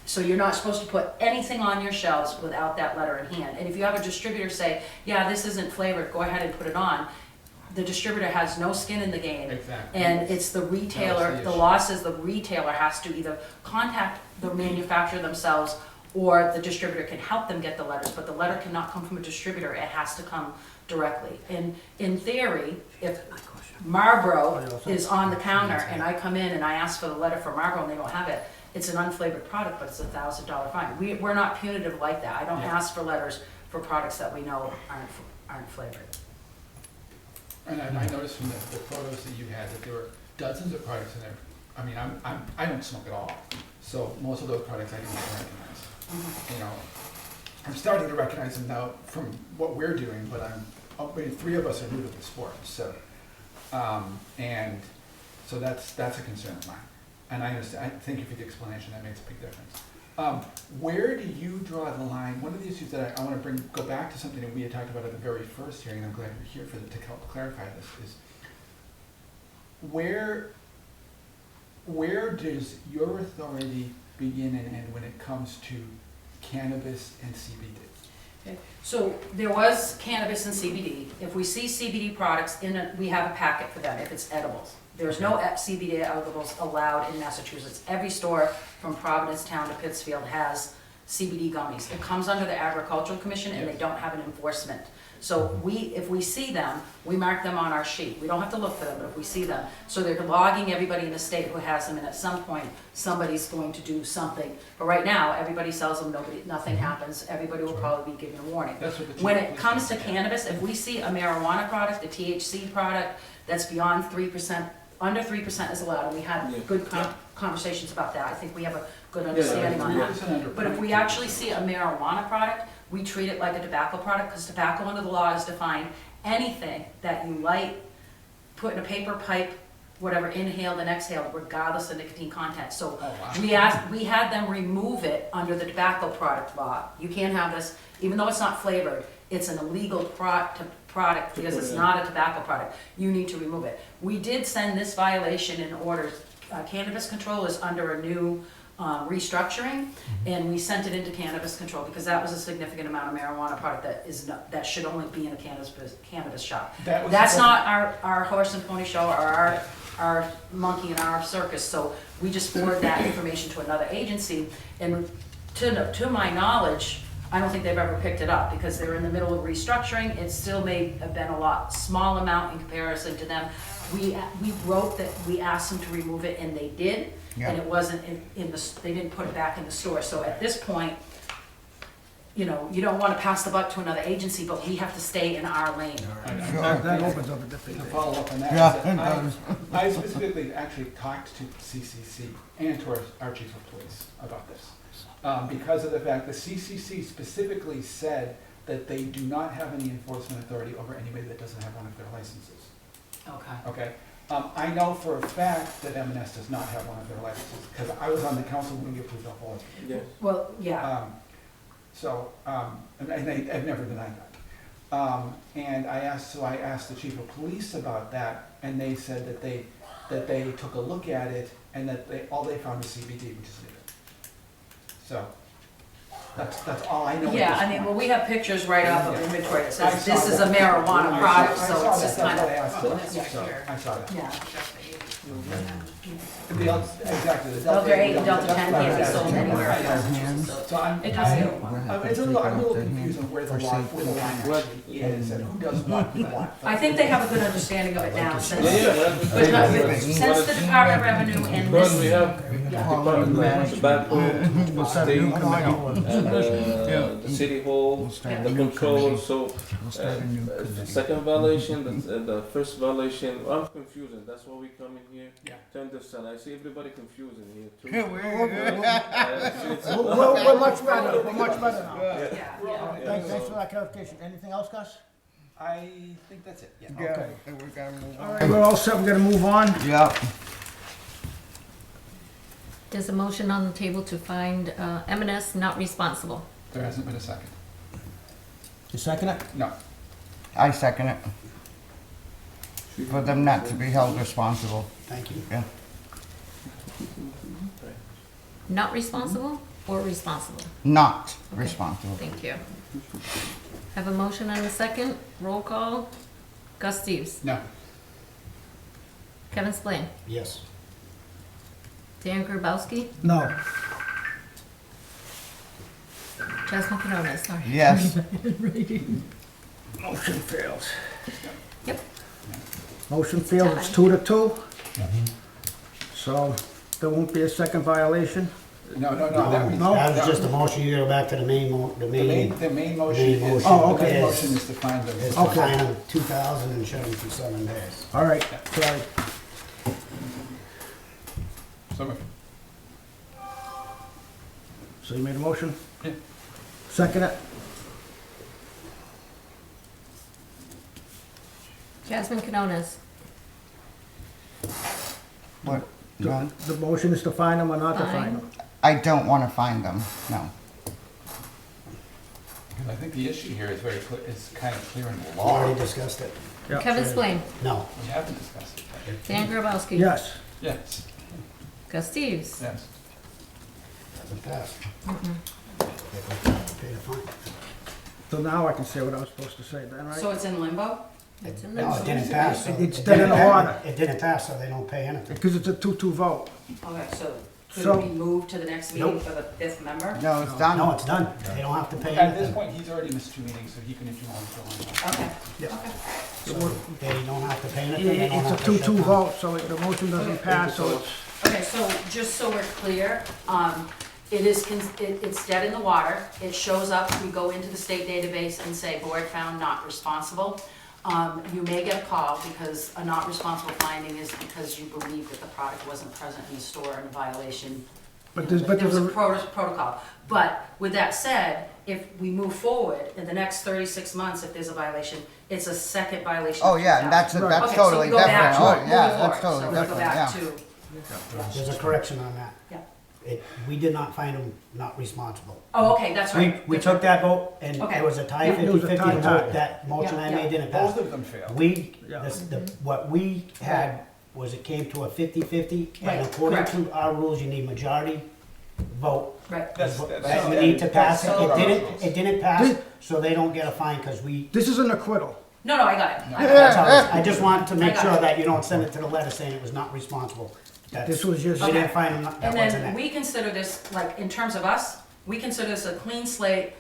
S5: So you're not supposed to put anything on your shelves without that letter in hand. And if you have a distributor say, yeah, this isn't flavored, go ahead and put it on, the distributor has no skin in the game.
S4: Exactly.
S5: And it's the retailer,
S4: That's the
S5: the
S4: issue.
S5: law says the retailer has to either contact the manufacturer themselves, or the distributor can help them get the letters, but the letter cannot come from a distributor, it has to come directly. And in theory, if Marlboro is on the counter and I come in and I ask for the letter for Marlboro and they don't have it, it's an unflavored product, but it's $1,000 fine. We're not punitive like that. I don't ask for letters for products that we know aren't flavored.
S4: And I noticed from the photos that you had that there were dozens of products in there. I mean, I don't smoke at all, so most of those products I didn't even recognize. You know, I'm starting to recognize them now from what we're doing, but I mean, 3 of us are new to the sport, so, and so that's a concern of mine. And I understand, thank you for the explanation, that makes a big difference. Where do you draw the line? One of the issues that I want to go back to something that we had talked about at the very first hearing, and I'm glad you're here to help clarify this, is where does your authority begin and end when it comes to cannabis and CBD?
S5: Okay. So there was cannabis and CBD. If we see CBD products we have a packet for them if it's edibles. There's no CBD edibles allowed in Massachusetts. Every store from Providence Town to Pittsfield has CBD gummies. It comes under the Agricultural Commission and they don't have an enforcement. So if we see them, we mark them on our sheet. We don't have to look for them, but if we see them. So they're logging everybody in the state who has them, and at some point, somebody's going to do something. But right now, everybody sells them, nothing happens. Everybody will probably be given a warning.
S4: That's what the
S5: When
S4: chief
S5: it
S4: was
S5: comes to
S4: saying.
S5: cannabis, if we see a marijuana product, a THC product that's beyond 3%, under 3% is allowed, and we had good conversations about that. I think we have a good understanding on that. But if we actually see a marijuana product, we treat it like a tobacco product, because tobacco under the law is defined anything that you light, put in a paper pipe, whatever, inhaled and exhaled, regardless of nicotine content. So we had them remove it under the tobacco product law. You can't have this, even though it's not flavored, it's an illegal product because it's not a tobacco product. You need to remove it. We did send this violation in order. Cannabis control is under a new restructuring, and we sent it into cannabis control because that was a significant amount of marijuana product that should only be in a cannabis shop. That's not our horse and pony show or our monkey in our circus. So we just forward that information to another agency, and to my knowledge, I don't think they've ever picked it up because they're in the middle of restructuring. It still may have been a small amount in comparison to them. We wrote that we asked them to remove it, and they did.
S1: Yeah.
S5: And it wasn't they didn't put it back in the store. So at this point, you know, you don't want to pass the buck to another agency, but we have to stay in our lane.
S1: That opens up a
S4: To
S1: different.
S4: follow up on that,
S1: Yeah,
S4: is that
S1: it does.
S4: I specifically actually talked to CCC and to our chief of police about this. Because of the fact the CCC specifically said that they do not have any enforcement authority over anybody that doesn't have one of their licenses.
S5: Okay.
S4: Okay? I know for a fact that M&S does not have one of their licenses, because I was on the council when we approved the whole.
S9: Yeah.
S5: Well, yeah.
S4: And I've never denied that. And I asked the chief of police about that, and they said that they took a look at it, and that all they found was CBD, which is legal. So, that's all I know.
S5: Yeah, I mean, well, we have pictures right off of inventory that says this is a marijuana product, so it's just kind of.
S4: I saw that.
S5: Yeah.
S4: Exactly. the
S5: Delta 8,
S4: Delta
S5: Delta 10 can't be sold anywhere in
S4: Yeah.
S5: Massachusetts,
S4: So I'm
S5: it does
S4: I'm
S5: go.
S4: a little confused on where the line actually is and who does what.
S5: I think they have a good understanding of it now since
S9: Yeah.
S5: since the Department of Revenue and
S10: Because we
S5: this.
S10: have department, tobacco, state, and the city hall, the control, so the second violation, the first violation, I'm confusing, that's why we come in here
S4: Yeah.
S10: to understand. I see everybody confusing here too.
S1: We're much better, we're much better now.
S5: Yeah.
S1: Thanks for that clarification. Anything else, Gus?
S4: I think that's it, yeah.
S1: Okay.
S8: We gotta move
S1: All
S8: on.
S1: right, we're all set, we're gonna move on.
S8: Yeah.
S3: There's a motion on the table to find M&S not responsible.
S4: There hasn't been a second.
S1: You second it?
S4: No.
S8: I second it. For them not to be held responsible.
S2: Thank you.
S8: Yeah.
S3: Not responsible? or responsible?
S8: Not
S3: Okay.
S8: responsible.
S3: Thank you. Have a motion and a second. Roll call. Gus Steves.
S4: No.
S3: Kevin Spillane.
S2: Yes.
S3: Dan Grabowski.
S1: No.
S3: Jasmine Canonia, sorry.
S8: Yes.
S1: Motion fails.
S3: Yep.
S1: Motion fails, it's 2-2. So there won't be a second violation.
S4: No, that means.
S1: No.
S2: That was just a motion, you go back to the main,
S4: The main motion
S2: main
S4: is,
S2: motion.
S1: Oh,
S4: the
S1: okay.
S4: main motion is to find them.
S2: is to
S1: Okay.
S2: fine them 2,000 and shut them for 7 days.
S1: All right, sorry.
S4: So moved.
S1: So you made a motion?
S4: Yeah.
S1: Second it?
S3: Jasmine Canonis.
S8: What?
S1: The
S8: None?
S1: the motion is to fine them or not to
S3: Fine.
S1: fine them?
S8: I don't want to find them, no.
S4: Because I think the issue here is very clear, it's kind of clear in the
S2: We
S4: law.
S2: already discussed it.
S1: Yeah.
S3: Kevin Spillane.
S2: No.
S4: We haven't discussed it.
S3: Dan Grabowski.
S1: Yes.
S4: Yes,
S3: Gus Steves.
S4: yes.
S2: Doesn't pass. Pay the fine.
S1: So now I can say what I was supposed to say then, right?
S5: So it's in limbo?
S3: It's in
S2: No,
S3: there.
S2: it didn't pass. so
S1: It's
S2: it
S1: dead in
S2: didn't
S1: the
S2: pass.
S1: water.
S2: It didn't pass, so they don't pay anything.
S1: Because it's a 2-2 vote.
S5: Okay, so could
S1: So-
S5: it be moved to the next meeting
S2: Nope.
S5: for the 5th member?
S8: No, it's done.
S2: No, it's done. They don't have to pay
S4: At this
S2: anything.
S4: point, he's already missed 2 meetings, so he can, if you want to go on.
S5: Okay,
S1: Yeah.
S5: okay.
S2: So they don't have to pay anything. They don't
S1: It's a
S2: have to shut
S1: 2-2
S2: down.
S1: vote, so the motion doesn't pass, so it's,
S5: Okay, so just so we're clear, it is, it's dead in the water. It shows up, we go into the state database and say, board found not responsible. You may get a call because a not responsible finding is because you believe that the product wasn't present in the store in violation.
S1: But
S5: You know,
S1: there's- but
S5: there was a
S1: there's
S5: protocol. But with that said, if we move forward in the next 36 months, if there's a violation, it's a second violation.
S8: Oh,
S5: of
S8: yeah, and
S5: 2,000.
S1: Right.
S8: that's
S5: Okay, so
S8: totally
S5: we go back
S8: different.
S5: to
S8: Oh,
S5: it,
S8: yeah,
S5: moving
S8: that's
S5: forward.
S8: totally
S5: So we go
S8: different,
S5: back
S8: yeah.
S5: to,
S2: There's a correction on that.
S5: yeah.
S2: We did not find them not responsible.
S5: Oh, okay, that's right.
S2: We took that vote and
S5: Okay.
S2: it was a tie,
S5: Yeah.
S1: It was a
S2: 50-50
S1: tie.
S2: vote. That motion I
S5: Yeah.
S2: made didn't pass.
S4: Both of them failed.
S1: Yeah.
S2: What we had was it came to a 50-50,
S5: Right,
S2: and according
S5: correct.
S2: to our rules, you need majority vote.
S5: Right.
S2: That you need to pass it.
S5: so-
S2: It didn't pass, so they don't get a fine because we,
S1: this is an acquittal.
S5: No, I got it. I got it.
S2: that's all. I just wanted to make
S5: I got
S2: sure
S5: it.
S2: that you don't send it to the letter saying it was not responsible.
S1: This was just,
S2: We didn't find them, that
S5: And
S2: wasn't
S5: then
S2: it.
S5: we consider this, like, in terms of us, we consider this a clean slate,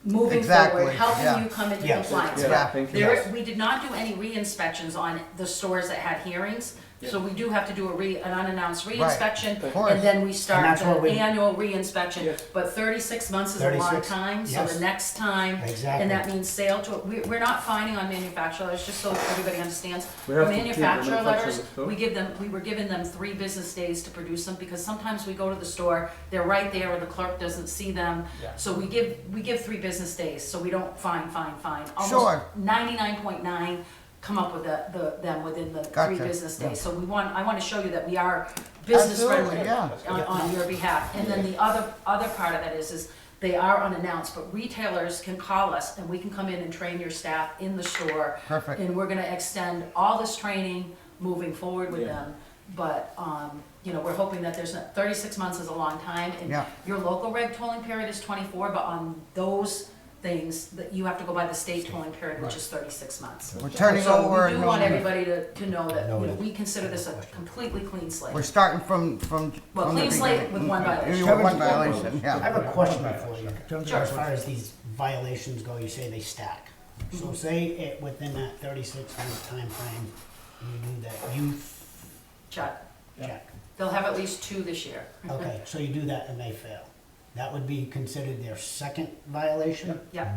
S5: moving
S8: Exactly,
S5: forward, helping
S8: yeah.
S5: you come into
S2: Yes.
S5: compliance.
S8: Yeah,
S9: thank you.
S5: There, we did not do any re-inspections on the stores that had hearings, so we do have to do an unannounced re-inspection,
S8: Of course.
S5: and then we start
S2: that's what
S5: the
S2: we-
S5: annual re-inspection.
S9: Yeah.
S5: But 36 months is a long
S2: 36,
S5: time, so
S2: yes.
S5: the next time,
S2: Exactly.
S5: and that means sale to, we're not fining on manufacturers, just so everybody understands.
S9: We
S5: For
S9: have to keep the
S5: manufacturer
S9: manufacturer
S5: letters,
S9: store.
S5: we were giving them 3 business days to produce them, because sometimes we go to the store, they're right there, or the clerk doesn't see them.
S4: Yeah.
S5: So we give 3 business days, so we don't fine.
S8: Sure.
S5: Almost 99.9 come up with them within the 3
S8: Gotcha.
S5: business days. So I want to show you that we are business
S8: Absolutely,
S5: friendly
S8: yeah.
S5: on your behalf. And then the other part of that is they are unannounced, but retailers can call us and we can come in and train your staff in the store.
S8: Perfect.
S5: And we're gonna extend all this training moving forward with
S10: Yeah.
S5: them. But, we're hoping that 36 months is a long time. And
S8: Yeah.
S5: your local reg tolling period is 24, but on those things, that you have to go by the state tolling period, which is 36 months.
S8: We're turning
S5: So
S8: over.
S5: we do
S8: no-
S5: want everybody to know that,
S2: Noted.
S5: we consider this a completely clean slate.
S8: We're starting from
S5: Well,
S8: from the
S5: clean slate
S8: beginning.
S5: with one violation.
S8: With one violation,
S2: I
S8: yeah.
S2: have a question for you.
S1: Sure.
S2: As far as these violations go, you say they stack. So say it, within that 36-month timeframe, you do that youth
S5: Check.
S2: check.
S5: They'll have at least 2 this year.
S2: Okay, so you do that and they fail. That would be considered their second violation?
S5: Yeah.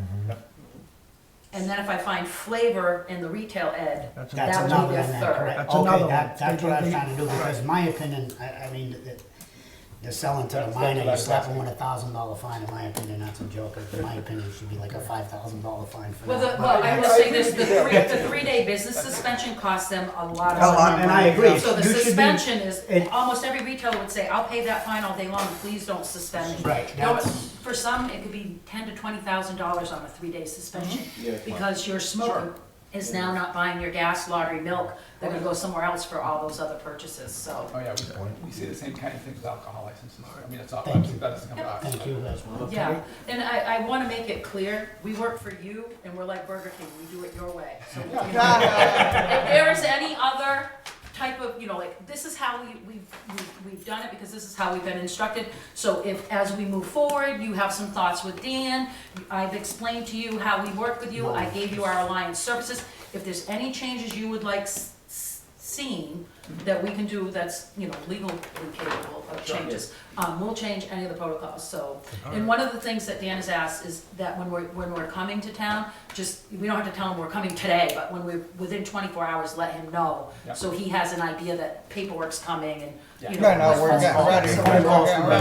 S5: And then if I find flavor in the retail ed,
S1: that's
S2: That's
S5: That would be
S2: another
S5: their
S2: one then,
S5: third.
S2: correct?
S1: That's another
S2: Okay,
S1: one.
S2: that's what I was trying to do, because in my opinion, I mean, they're selling to the
S4: That's
S2: minor,
S4: what I
S2: you
S4: was
S2: slap them
S4: asking.
S2: with a $1,000 fine, in my opinion, that's a joke. In my opinion, it should be like a $5,000 fine for
S5: well,
S2: that.
S5: I will say this, the 3-day business suspension costs them a lot of
S2: A lot,
S5: money.
S2: and I agree.
S5: So the
S2: You should be-
S5: suspension is,
S2: it-
S5: almost every retailer would say, I'll pay that fine all day long, please don't suspend me.
S2: Right,
S5: No,
S2: that's-
S5: for some, it could be $10,000 to $20,000 on a 3-day suspension,
S10: Yeah.
S5: because you're smoking is now not buying your gas, lottery, milk. They're gonna go somewhere else for all those other purchases, so.
S4: Oh, yeah, we see the same kind of thing with alcohol licenses. I mean, it's all,
S2: Thank you.
S4: that doesn't come to us.
S2: Thank you as well.
S5: Yeah, and I wanna make it clear, we work for you, and we're like Burger King, we do it your way. So if there is any other type of, you know, like, this is how we've done it, because this is how we've been instructed. So if, as we move forward, you have some thoughts with Dan, I've explained to you how we work with you, I gave you our alliance services. If there's any changes you would like seen that we can do that's, you know, legally capable of changes, we'll change any of the protocols, so. And one of the things that Dan has asked is that when we're coming to town, just, we don't have to tell him we're coming today, but when we're within 24 hours, let him know.
S4: Yep.
S5: So he has an idea that paperwork's coming and, you
S8: No,
S5: know.
S8: no, we're getting ready, we're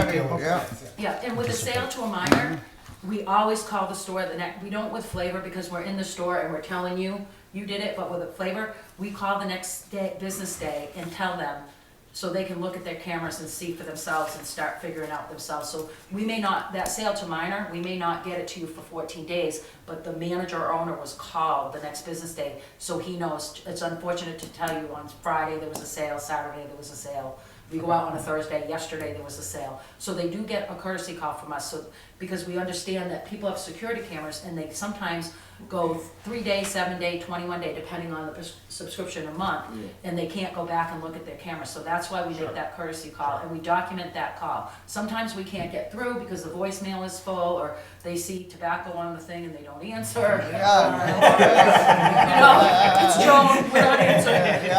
S8: getting ready, yeah.
S5: Yeah, and with the sale to a minor, we always call the store the next, we don't with Flavor because we're in the store and we're telling you, you did it, but with a Flavor, we call the next day, business day, and tell them, so they can look at their cameras and see for themselves and start figuring out themselves. So we may not, that sale to minor, we may not get it to you for 14 days, but the manager or owner was called the next business day, so he knows. It's unfortunate to tell you, on Friday there was a sale, Saturday there was a sale. We go out on a Thursday, yesterday there was a sale. So they do get a courtesy call from us, so, because we understand that people have security cameras and they sometimes go 3 day, 7 day, 21 day, depending on the subscription a month, and they can't go back and look at their cameras. So that's why we make that courtesy call, and we document that call. Sometimes we can't get through because the voicemail is full, or they see tobacco on the thing and they don't answer. You know, it's Joan, we're not answering.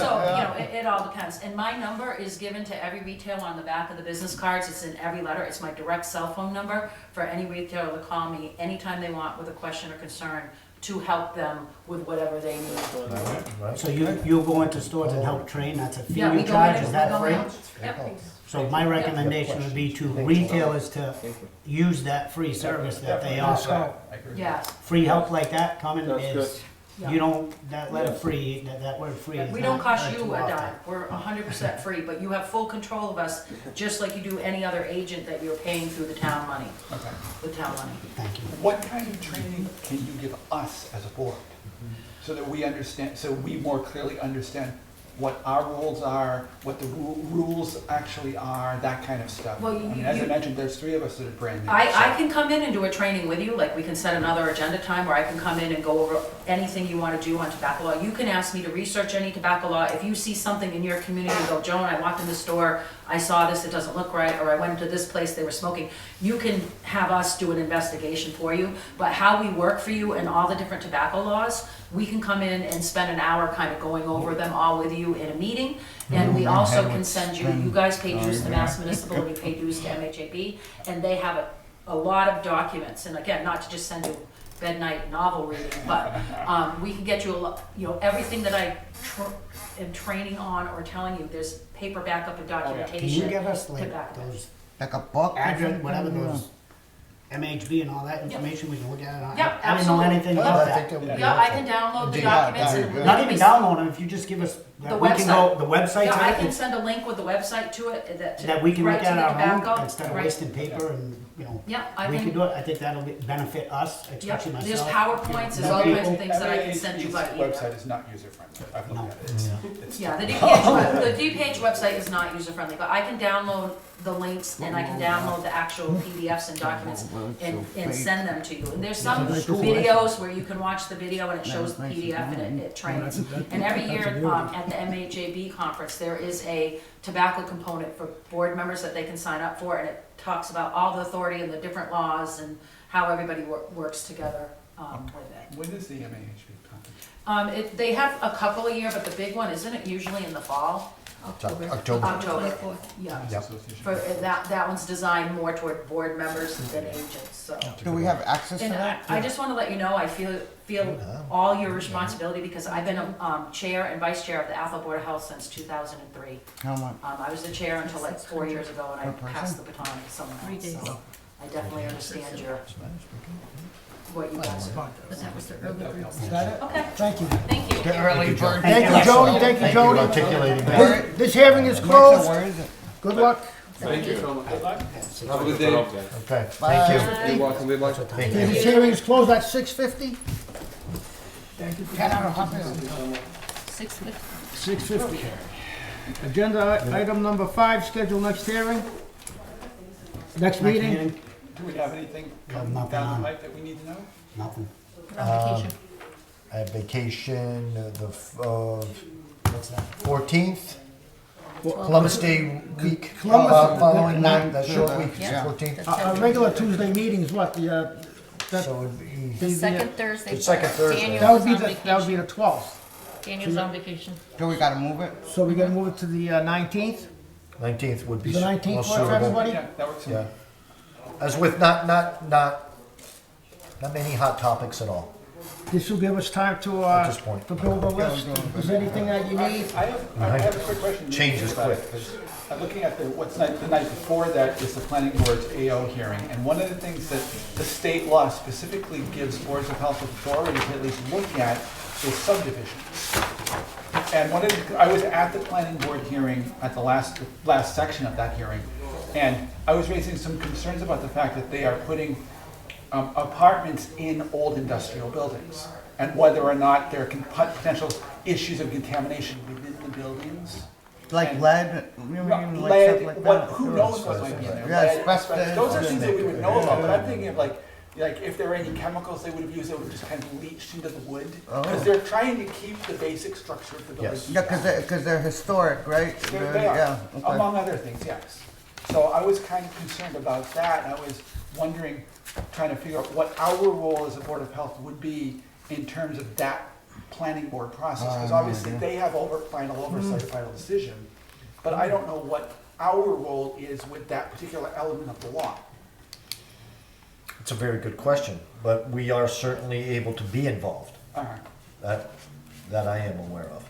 S5: So, you know, it all depends. And my number is given to every retailer on the back of the business cards. It's in every letter. It's my direct cell phone number for any retailer to call me anytime they want with a question or concern to help them with whatever they need.
S2: So you'll go into stores and help train, that's a fee
S5: Yeah, we
S2: you
S5: go
S2: charge,
S5: in,
S2: is
S5: we
S2: that
S5: go
S2: free?
S5: in. Yep.
S2: So my recommendation would be to retailers to use that free service that they offer.
S4: I agree.
S5: Yeah.
S2: Free help like that coming
S10: That's
S2: is,
S5: Yeah.
S2: you don't, that letter free, that word free is
S5: We
S2: not
S5: don't cost
S2: heard
S5: you
S2: too
S5: a
S2: often.
S5: dime, we're 100% free, but you have full control of us, just like you do any other agent that you're paying through the town money,
S4: Okay.
S5: the town money.
S2: Thank you.
S4: What kind of training can you give us as a board? So that we understand, so we more clearly understand what our rules are, what the rules actually are, that kind of stuff.
S5: Well,
S4: I mean, as I mentioned, there's 3 of us that are brand new.
S5: I can come in and do a training with you, like we can set another agenda time where I can come in and go over anything you want to do on tobacco law. You can ask me to research any tobacco law. If you see something in your community and go, Joan, I walked in the store, I saw this, it doesn't look right, or I went into this place, they were smoking, you can have us do an investigation for you. But how we work for you and all the different tobacco laws, we can come in and spend an hour kind of going over them all with you in a meeting. And we also can send you, you guys pay dues to Mass Municipal, we pay dues to MHAB, and they have a lot of documents, and again, not to just send you bed night novel reading, but we can get you a lot, you know, everything that I am training on or telling you, there's paper backup and documentation.
S2: Can you give us
S5: to
S2: like
S5: back it.
S2: those
S8: Like a book? or
S2: address,
S8: something?
S2: whatever those MHB and all that information, we can look at it?
S5: Yeah,
S2: I didn't know
S5: absolutely.
S2: anything about that.
S5: Yeah, I can download the
S8: Yeah,
S5: documents
S8: that'd
S5: and.
S8: be good.
S2: Not even download them, if you just give us,
S5: The
S2: that we can go, the website
S5: Yeah, I
S2: to
S5: can
S2: it,
S5: send a link with the website to it,
S2: that we can
S5: right
S2: look
S5: to
S2: at
S5: the
S2: our own,
S5: tobacco,
S2: instead of
S5: right.
S2: wasting paper and, you know.
S5: Yeah, I
S2: We
S5: can.
S2: can do it, I think that'll benefit us,
S5: Yep,
S2: especially myself.
S5: there's PowerPoints, there's all kinds of things that I can send you by email.
S4: Website is not user-friendly. I've looked at it. It's
S5: Yeah, the DPH website is not user-friendly, but I can download the links and I can download the actual PDFs and documents and send them to you. And there's some videos where you can watch the video and it shows the PDF and it trains. And every year at the MHAB conference, there is a tobacco component for board members that they can sign up for, and it talks about all the authority and the different laws and how everybody works together with it.
S4: When is the MAHB conference?
S5: They have a couple a year, but the big one, isn't it usually in the fall?
S6: October.
S5: October, yeah.
S6: Yep.
S4: Association.
S5: For, that one's designed more toward board members than agents, so.
S8: Do we have access to
S5: And
S8: that?
S5: I just wanna let you know, I feel all your responsibility, because I've been a chair and vice chair of the Athol Board of Health since 2003.
S8: How much?
S5: I was the chair until like 4 years ago, and I
S8: Per
S5: passed
S8: person?
S5: the baton to someone
S3: 3
S5: else,
S3: days.
S5: so I definitely understand what you guys are.
S3: But that was the early group.
S1: Is that it?
S5: Okay,
S1: Thank you.
S5: thank you.
S8: The early bird.
S1: Thank you, Jody, thank you,
S6: Thank you for
S1: Jody.
S6: articulating that.
S1: This hearing is closed.
S8: Where is it?
S1: Good luck.
S9: Thank you so much.
S4: Good luck.
S9: Have a good day.
S6: Okay,
S8: Bye.
S6: thank you.
S9: You're welcome. Good luck.
S6: Thank you.
S1: This hearing is closed at 6:50.
S7: Thank you.
S1: 10 out of 100.
S3: 6:50.
S1: 6:50. Agenda item number 5, schedule next hearing. Next meeting.
S4: Do we have anything coming
S2: Nothing
S4: down
S2: on.
S4: the pipe that we need to know?
S2: Nothing.
S3: On vacation.
S6: I have vacation
S2: What's that?
S6: 14th, Columbus Day week,
S1: Columbus-
S6: following
S1: the-
S6: that short week,
S3: Yeah.
S6: 14th.
S1: Our regular Tuesday meeting is what, that,
S6: So it'd be,
S3: The second Thursday.
S6: The second Thursday.
S3: Daniel
S1: that would
S3: was
S1: be
S3: on
S1: that would be
S3: vacation.
S1: the 12th.
S3: Daniel's on vacation.
S8: So we gotta move it?
S1: So we're gonna move it to the 19th?
S6: 19th would be
S1: The
S6: more
S1: 19th work for
S6: suitable.
S1: everybody?
S4: Yeah, that works.
S6: Yeah. As with not many hot topics at all.
S1: This will give us time to,
S6: At this point.
S1: to build a list. Is there anything that you need?
S4: I have a quick question.
S6: Changes quick.
S4: Because I'm looking at the night before that is the planning board's AO hearing, and one of the things that the state law specifically gives boards of health authority to at least look at is subdivisions. And I was at the planning board hearing at the last section of that hearing, and I was raising some concerns about the fact that they are putting apartments in old industrial buildings, and whether or not there can potential issues of contamination within the buildings.
S8: Like
S4: And-
S8: lead, you mean, like stuff
S4: Lead,
S8: like
S4: what,
S8: that?
S4: who knows what might be in there?
S8: Yeah,
S4: Lead,
S8: asbestos.
S4: asbestos. Those are things that we would know about, but I'm thinking of like if there were any chemicals they would have used that would have just kind of leached into the wood. Because they're trying to keep the basic structure of the building.
S6: Yes.
S8: Yeah, cause they're historic, right?
S4: They are,
S8: Yeah, okay.
S4: among other things, yes. So I was kind of concerned about that, and I was wondering, trying to figure out what our role as a Board of Health would be in terms of that planning board process. Because obviously they have final oversight, final decision, but I don't know what our role is with that particular element of the law.
S6: It's a very good question, but we are certainly able to be involved. That I am aware of.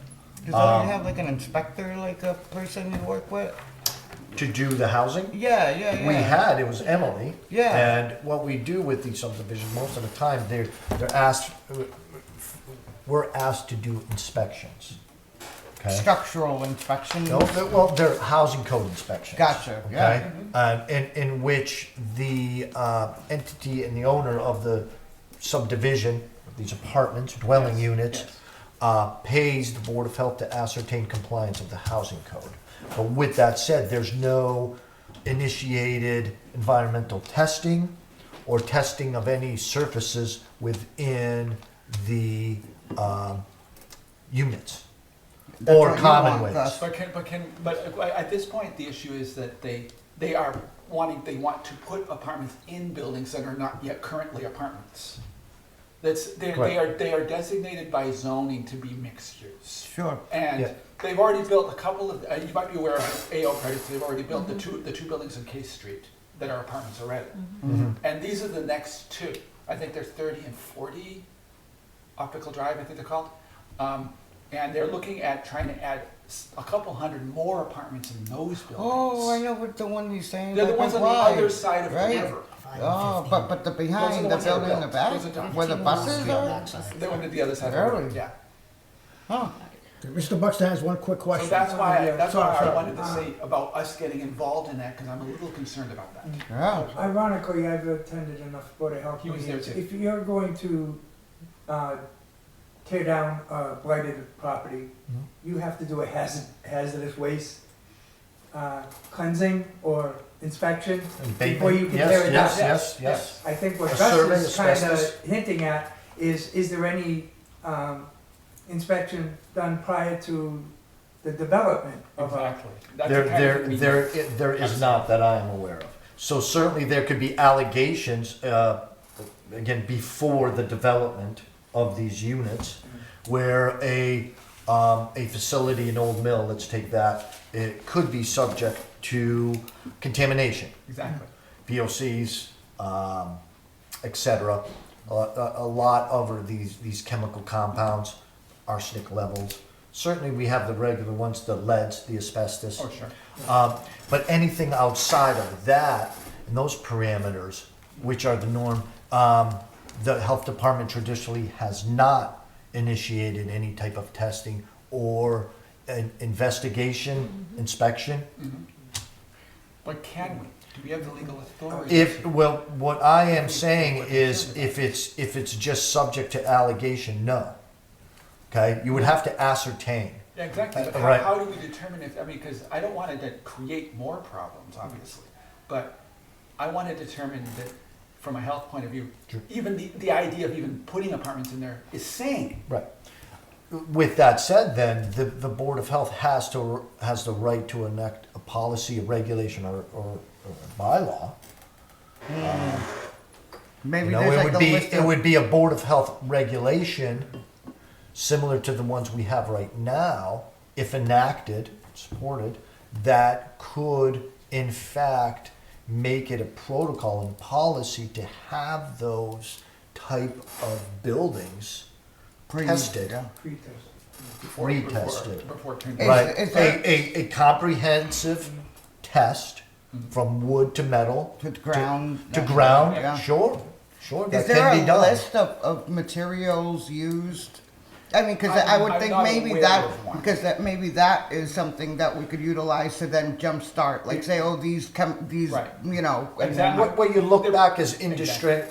S8: Does you have like an inspector, like a person you work with?
S6: To do the housing,
S8: Yeah, yeah, yeah.
S6: we had, it was Emily.
S8: Yeah.
S6: And what we do with these subdivisions, most of the time, we're asked to do inspections. Okay?
S8: Structural inspection?
S6: No, well, they're housing code inspections.
S8: Gotcha,
S6: Okay?
S8: yeah.
S6: In which the entity and the owner of the subdivision, these apartments, dwelling units, pays the Board of Health to ascertain compliance of the housing code. But with that said, there's no initiated environmental testing or testing of any surfaces within the units
S8: That's
S6: or
S8: what you
S6: common
S8: want,
S6: ways.
S8: Gus.
S4: But at this point, the issue is that they want to put apartments in buildings that are not yet currently apartments. They are designated by zoning to be mixed use.
S8: Sure.
S4: And
S6: Yeah.
S4: they've already built a couple of, you might be aware of AO credits, they've already built the two buildings on Case Street that are apartments already. And these are the next two. I think they're 30 and 40 Optical Drive, I think they're called. And they're looking at trying to add a couple hundred more apartments in those buildings.
S8: Oh, I know what the one you're saying.
S4: They're the
S8: that
S4: ones on
S8: went
S4: the
S8: wide,
S4: other side of the
S8: right?
S4: river.
S8: Oh, but the
S4: Those are
S8: behind
S4: the
S8: the
S4: ones that are
S8: building in the
S4: built.
S8: back,
S4: Those are done.
S8: where the buses are?
S4: They went to the other side of the river,
S8: Really?
S4: yeah.
S8: Huh.
S1: Mr. Buxton has one quick
S4: So
S1: question.
S4: that's why
S1: Sorry.
S4: I wanted to say about us getting involved in that, because I'm a little concerned about that.
S8: Yeah.
S7: Ironically, I've attended enough Board of Health
S4: He was there
S7: meetings.
S4: too.
S7: If you're going to tear down a blighted property, you have to do a hazardous waste cleansing or inspection before you can tear it down.
S6: Yes.
S7: I think what
S6: A
S7: Gus
S6: survey,
S7: is kind
S6: asbestos.
S7: of hinting at is there any inspection done prior to the development of a...
S4: Exactly. That's the kind of thing we do.
S6: There is not that I am aware of. So certainly there could be allegations, again, before the development of these units, where a facility, an old mill, let's take that, it could be subject to contamination.
S4: Exactly.
S6: VOCs, et cetera. A lot of these chemical compounds, arsenic levels. Certainly we have the regular ones, the leads, the asbestos.
S4: Oh, sure.
S6: But anything outside of that, and those parameters, which are the norm, the health department traditionally has not initiated any type of testing or an investigation, inspection.
S4: But can we? Do we have the legal authority?
S6: What I am saying is, if it's just subject to allegation, no. okay? You would have to ascertain.
S4: Yeah, exactly, but
S6: Right.
S4: how do we determine if, I mean, because I don't want it to create more problems, obviously, but I want to determine that, from a health point of view,
S6: Sure.
S4: even the idea of even putting apartments in there is sane.
S6: Right. With that said, then, the Board of Health has the right to enact a policy, a regulation, or a bylaw.
S8: Maybe
S6: You know,
S8: there's
S6: it
S8: like
S6: would
S8: a
S6: be,
S8: list
S6: it
S8: of,
S6: would be a Board of Health regulation similar to the ones we have right now, if enacted, supported, that could, in fact, make it a protocol and policy to have those type of buildings tested,
S8: yeah.
S7: Pre-test.
S6: retested.
S4: Before it turns.
S8: Is-
S6: Right,
S8: is there-
S6: a comprehensive test from wood to metal,
S8: To the ground.
S6: to ground,
S8: Yeah.
S6: sure, that
S8: Is there
S6: can
S8: a
S6: be done.
S8: list of materials used? I mean, because I would
S4: I'm
S8: think
S4: not
S8: maybe
S4: aware
S8: that,
S4: of one.
S8: because that, maybe that is something that we could utilize to then jumpstart, like say, oh, these,
S4: Right.
S8: you know. and then-
S4: Exactly.
S6: What you look back is industrial,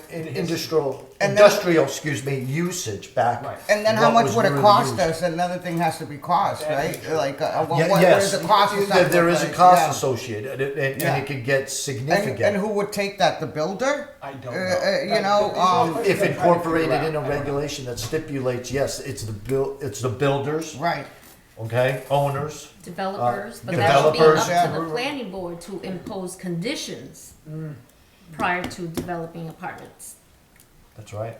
S6: excuse me, usage back.
S4: Right.
S8: And then how
S6: what
S8: much
S6: was
S8: would it
S6: really
S8: cost
S6: used.
S8: us? Another thing has to be cost,
S4: That
S8: right?
S4: is true.
S8: Like, what
S6: Yes,
S8: is the cost of something?
S6: there is a
S8: like-
S6: cost
S8: yeah.
S6: associated, and
S8: Yeah.
S6: it could get
S8: And
S6: significant
S8: who would take that? The builder?
S4: I don't
S8: Uh,
S4: know.
S8: you know,
S4: These are all
S8: if
S4: questions
S6: if
S4: I'm trying to
S6: incorporated
S4: figure
S6: in a
S4: out. I don't know.
S6: regulation that stipulates, yes, it's the builders,
S8: Right.
S6: okay, owners.
S3: Developers, but that should be up
S6: developers,
S8: yeah.
S3: to the planning board to impose conditions prior to developing apartments.
S6: That's right.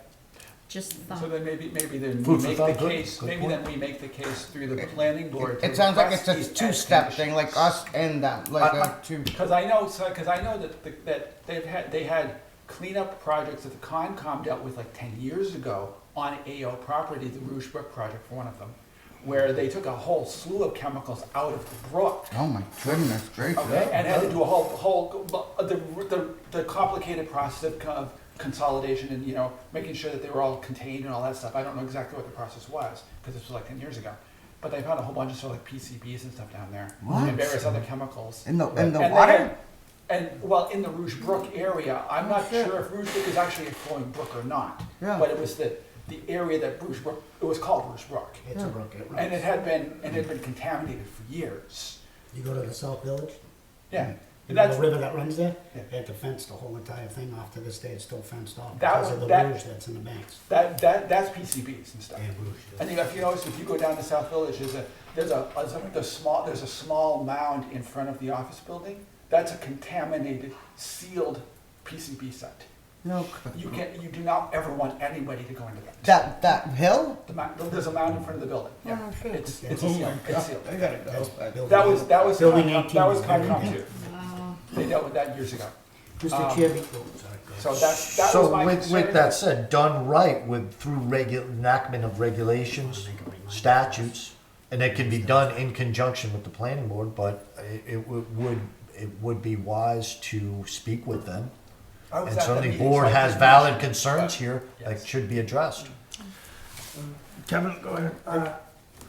S3: Just
S4: So
S3: thought.
S4: then maybe then we
S6: Food for
S4: make
S6: thought,
S4: the
S6: good-
S4: case,
S6: good
S4: maybe
S6: point.
S4: then we make the case through the planning board.
S8: It sounds like it's a two-step thing, like us and them, like a two.
S4: Because I know that they had cleanup projects that the Concom dealt with like 10 years ago on AO property, the Rouge Brook project for one of them, where they took a whole slew of chemicals out of the brook.
S8: Oh my goodness gracious.
S4: Okay, and had to do a the complicated process of consolidation and, making sure that they were all contained and all that stuff. I don't know exactly what the process was, because this was like 10 years ago. But they found a whole bunch of sort of like PCBs and stuff down there.
S8: What?
S4: And various other chemicals.
S8: In the
S4: And they
S8: water?
S4: had- well, in the Rouge Brook area, I'm not
S8: shit.
S4: sure if Rouge Brook is actually a flowing brook or not.
S8: Yeah.
S4: But it was the area that Rouge Brook, it was called Rouge Brook.
S2: It's a brook, it
S4: And it
S2: runs.
S4: had been contaminated for years.
S2: You go to the South Village,
S4: Yeah.
S2: you know
S4: That's,
S2: the river that runs there?
S4: Yeah.
S2: They had to fence the whole entire thing off. To this day, it's still fenced off
S4: That
S2: because
S4: was-
S2: of the
S4: that-
S2: rouge that's in the banks.
S4: that's PCBs and stuff.
S2: And rouge.
S4: And if you notice, if you go down to South Village, there's a small mound in front of the office building. That's a contaminated, sealed PCB site.
S8: No.
S4: You do not ever want anybody to go into that.
S8: That hill?
S4: There's a mound in front of the building. Yeah.
S8: Oh, shit.
S4: It's
S2: Oh
S4: sealed.
S2: my
S4: It's sealed.
S8: I gotta
S2: That's
S8: go.
S2: building
S4: That was
S2: Building
S4: Concom,
S2: 18
S4: that was
S2: was very
S4: Concom
S2: bad.
S4: too. They dealt with that years ago.
S2: Mr.
S4: Um,
S2: Chairman, oh, sorry, go ahead.
S4: So that was
S6: So
S4: my
S6: with
S4: concern.
S6: that said, done right through enactment of regulations, statutes, and it can be done in conjunction with the planning board, but it would be wise to speak with them.
S4: I was
S6: And
S4: at the
S6: certainly
S4: meeting,
S6: board
S4: so I
S6: has
S4: can-
S6: valid concerns here
S4: Yes.
S6: that should be addressed.
S1: Kevin, go ahead.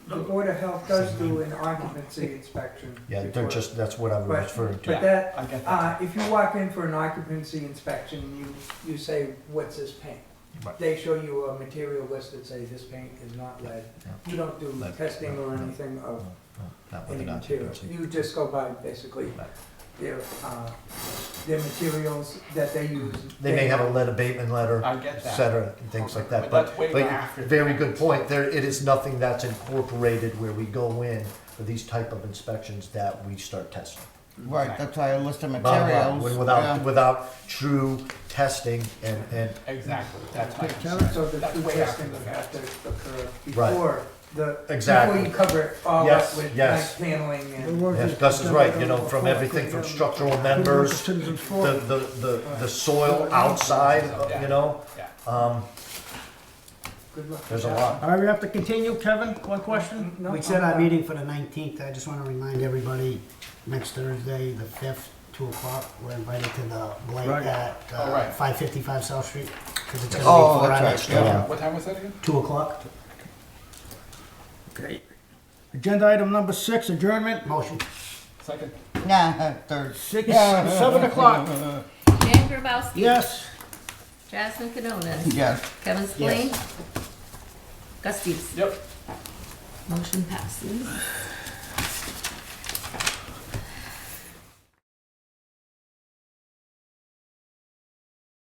S7: The Board of Health does do an occupancy inspection.
S6: Yeah, they're
S7: before-
S6: just, that's what I was
S7: But-
S6: referring to.
S7: But that,
S4: I get that.
S7: if you walk in for an occupancy inspection, you say, what's this paint?
S6: Right.
S7: They show you a material list that say this paint is not lead.
S6: Yeah.
S7: You don't do
S6: Lead.
S7: testing or anything of
S6: Not with
S7: any
S6: an
S7: material.
S6: occupancy.
S7: You just go by basically
S6: Right.
S7: their materials that they use.
S6: They may have a lead abatement letter,
S4: I get
S6: et
S4: that.
S6: cetera, and things like that,
S4: But that's way
S6: but
S4: after.
S6: very good point. It is nothing that's incorporated where we go in for these type of inspections that we start testing.
S8: Right, that's why I list the
S6: Bottom line,
S8: materials.
S6: Without,
S8: yeah.
S6: without true testing and,
S4: Exactly, that's my
S1: Kevin,
S4: concern.
S7: So the
S4: That's
S7: food
S4: way after
S7: testing
S4: the
S7: would
S4: fact.
S7: have to occur
S6: Right.
S7: before
S6: Exactly.
S7: before you cover it all
S6: Yes,
S7: up with
S6: yes.
S7: nice paneling and.
S6: yes, Gus is right, from everything from structural members,
S1: Citizens
S6: the,
S1: Forum.
S6: the soil outside,
S4: Yeah.
S7: Good luck.
S6: there's a lot.
S1: All right, we have to continue. Kevin, one question?
S7: No,
S2: We set
S7: I'm
S2: our
S7: not-
S2: meeting for the 19th. I just want to remind everybody, next Thursday, the 5th, 2 o'clock, we're invited to the Blight
S1: Right.
S2: at
S4: Oh, right.
S2: 555 South Street. Because it's going to
S8: Oh,
S2: be 4
S8: that's
S2: hours.
S8: right, yeah.
S4: What time was that again?
S2: 2 o'clock.
S1: Okay. Agenda item number 6, adjournment.
S2: Motion.
S4: Second?
S8: Nah, third.
S1: 7 o'clock.
S3: Dan Grabowski.
S1: Yes.
S3: Jasmine Canonas.
S8: Yes.
S3: Kevin Spillane. Gus Stevens.
S4: Yep.
S3: Motion passes.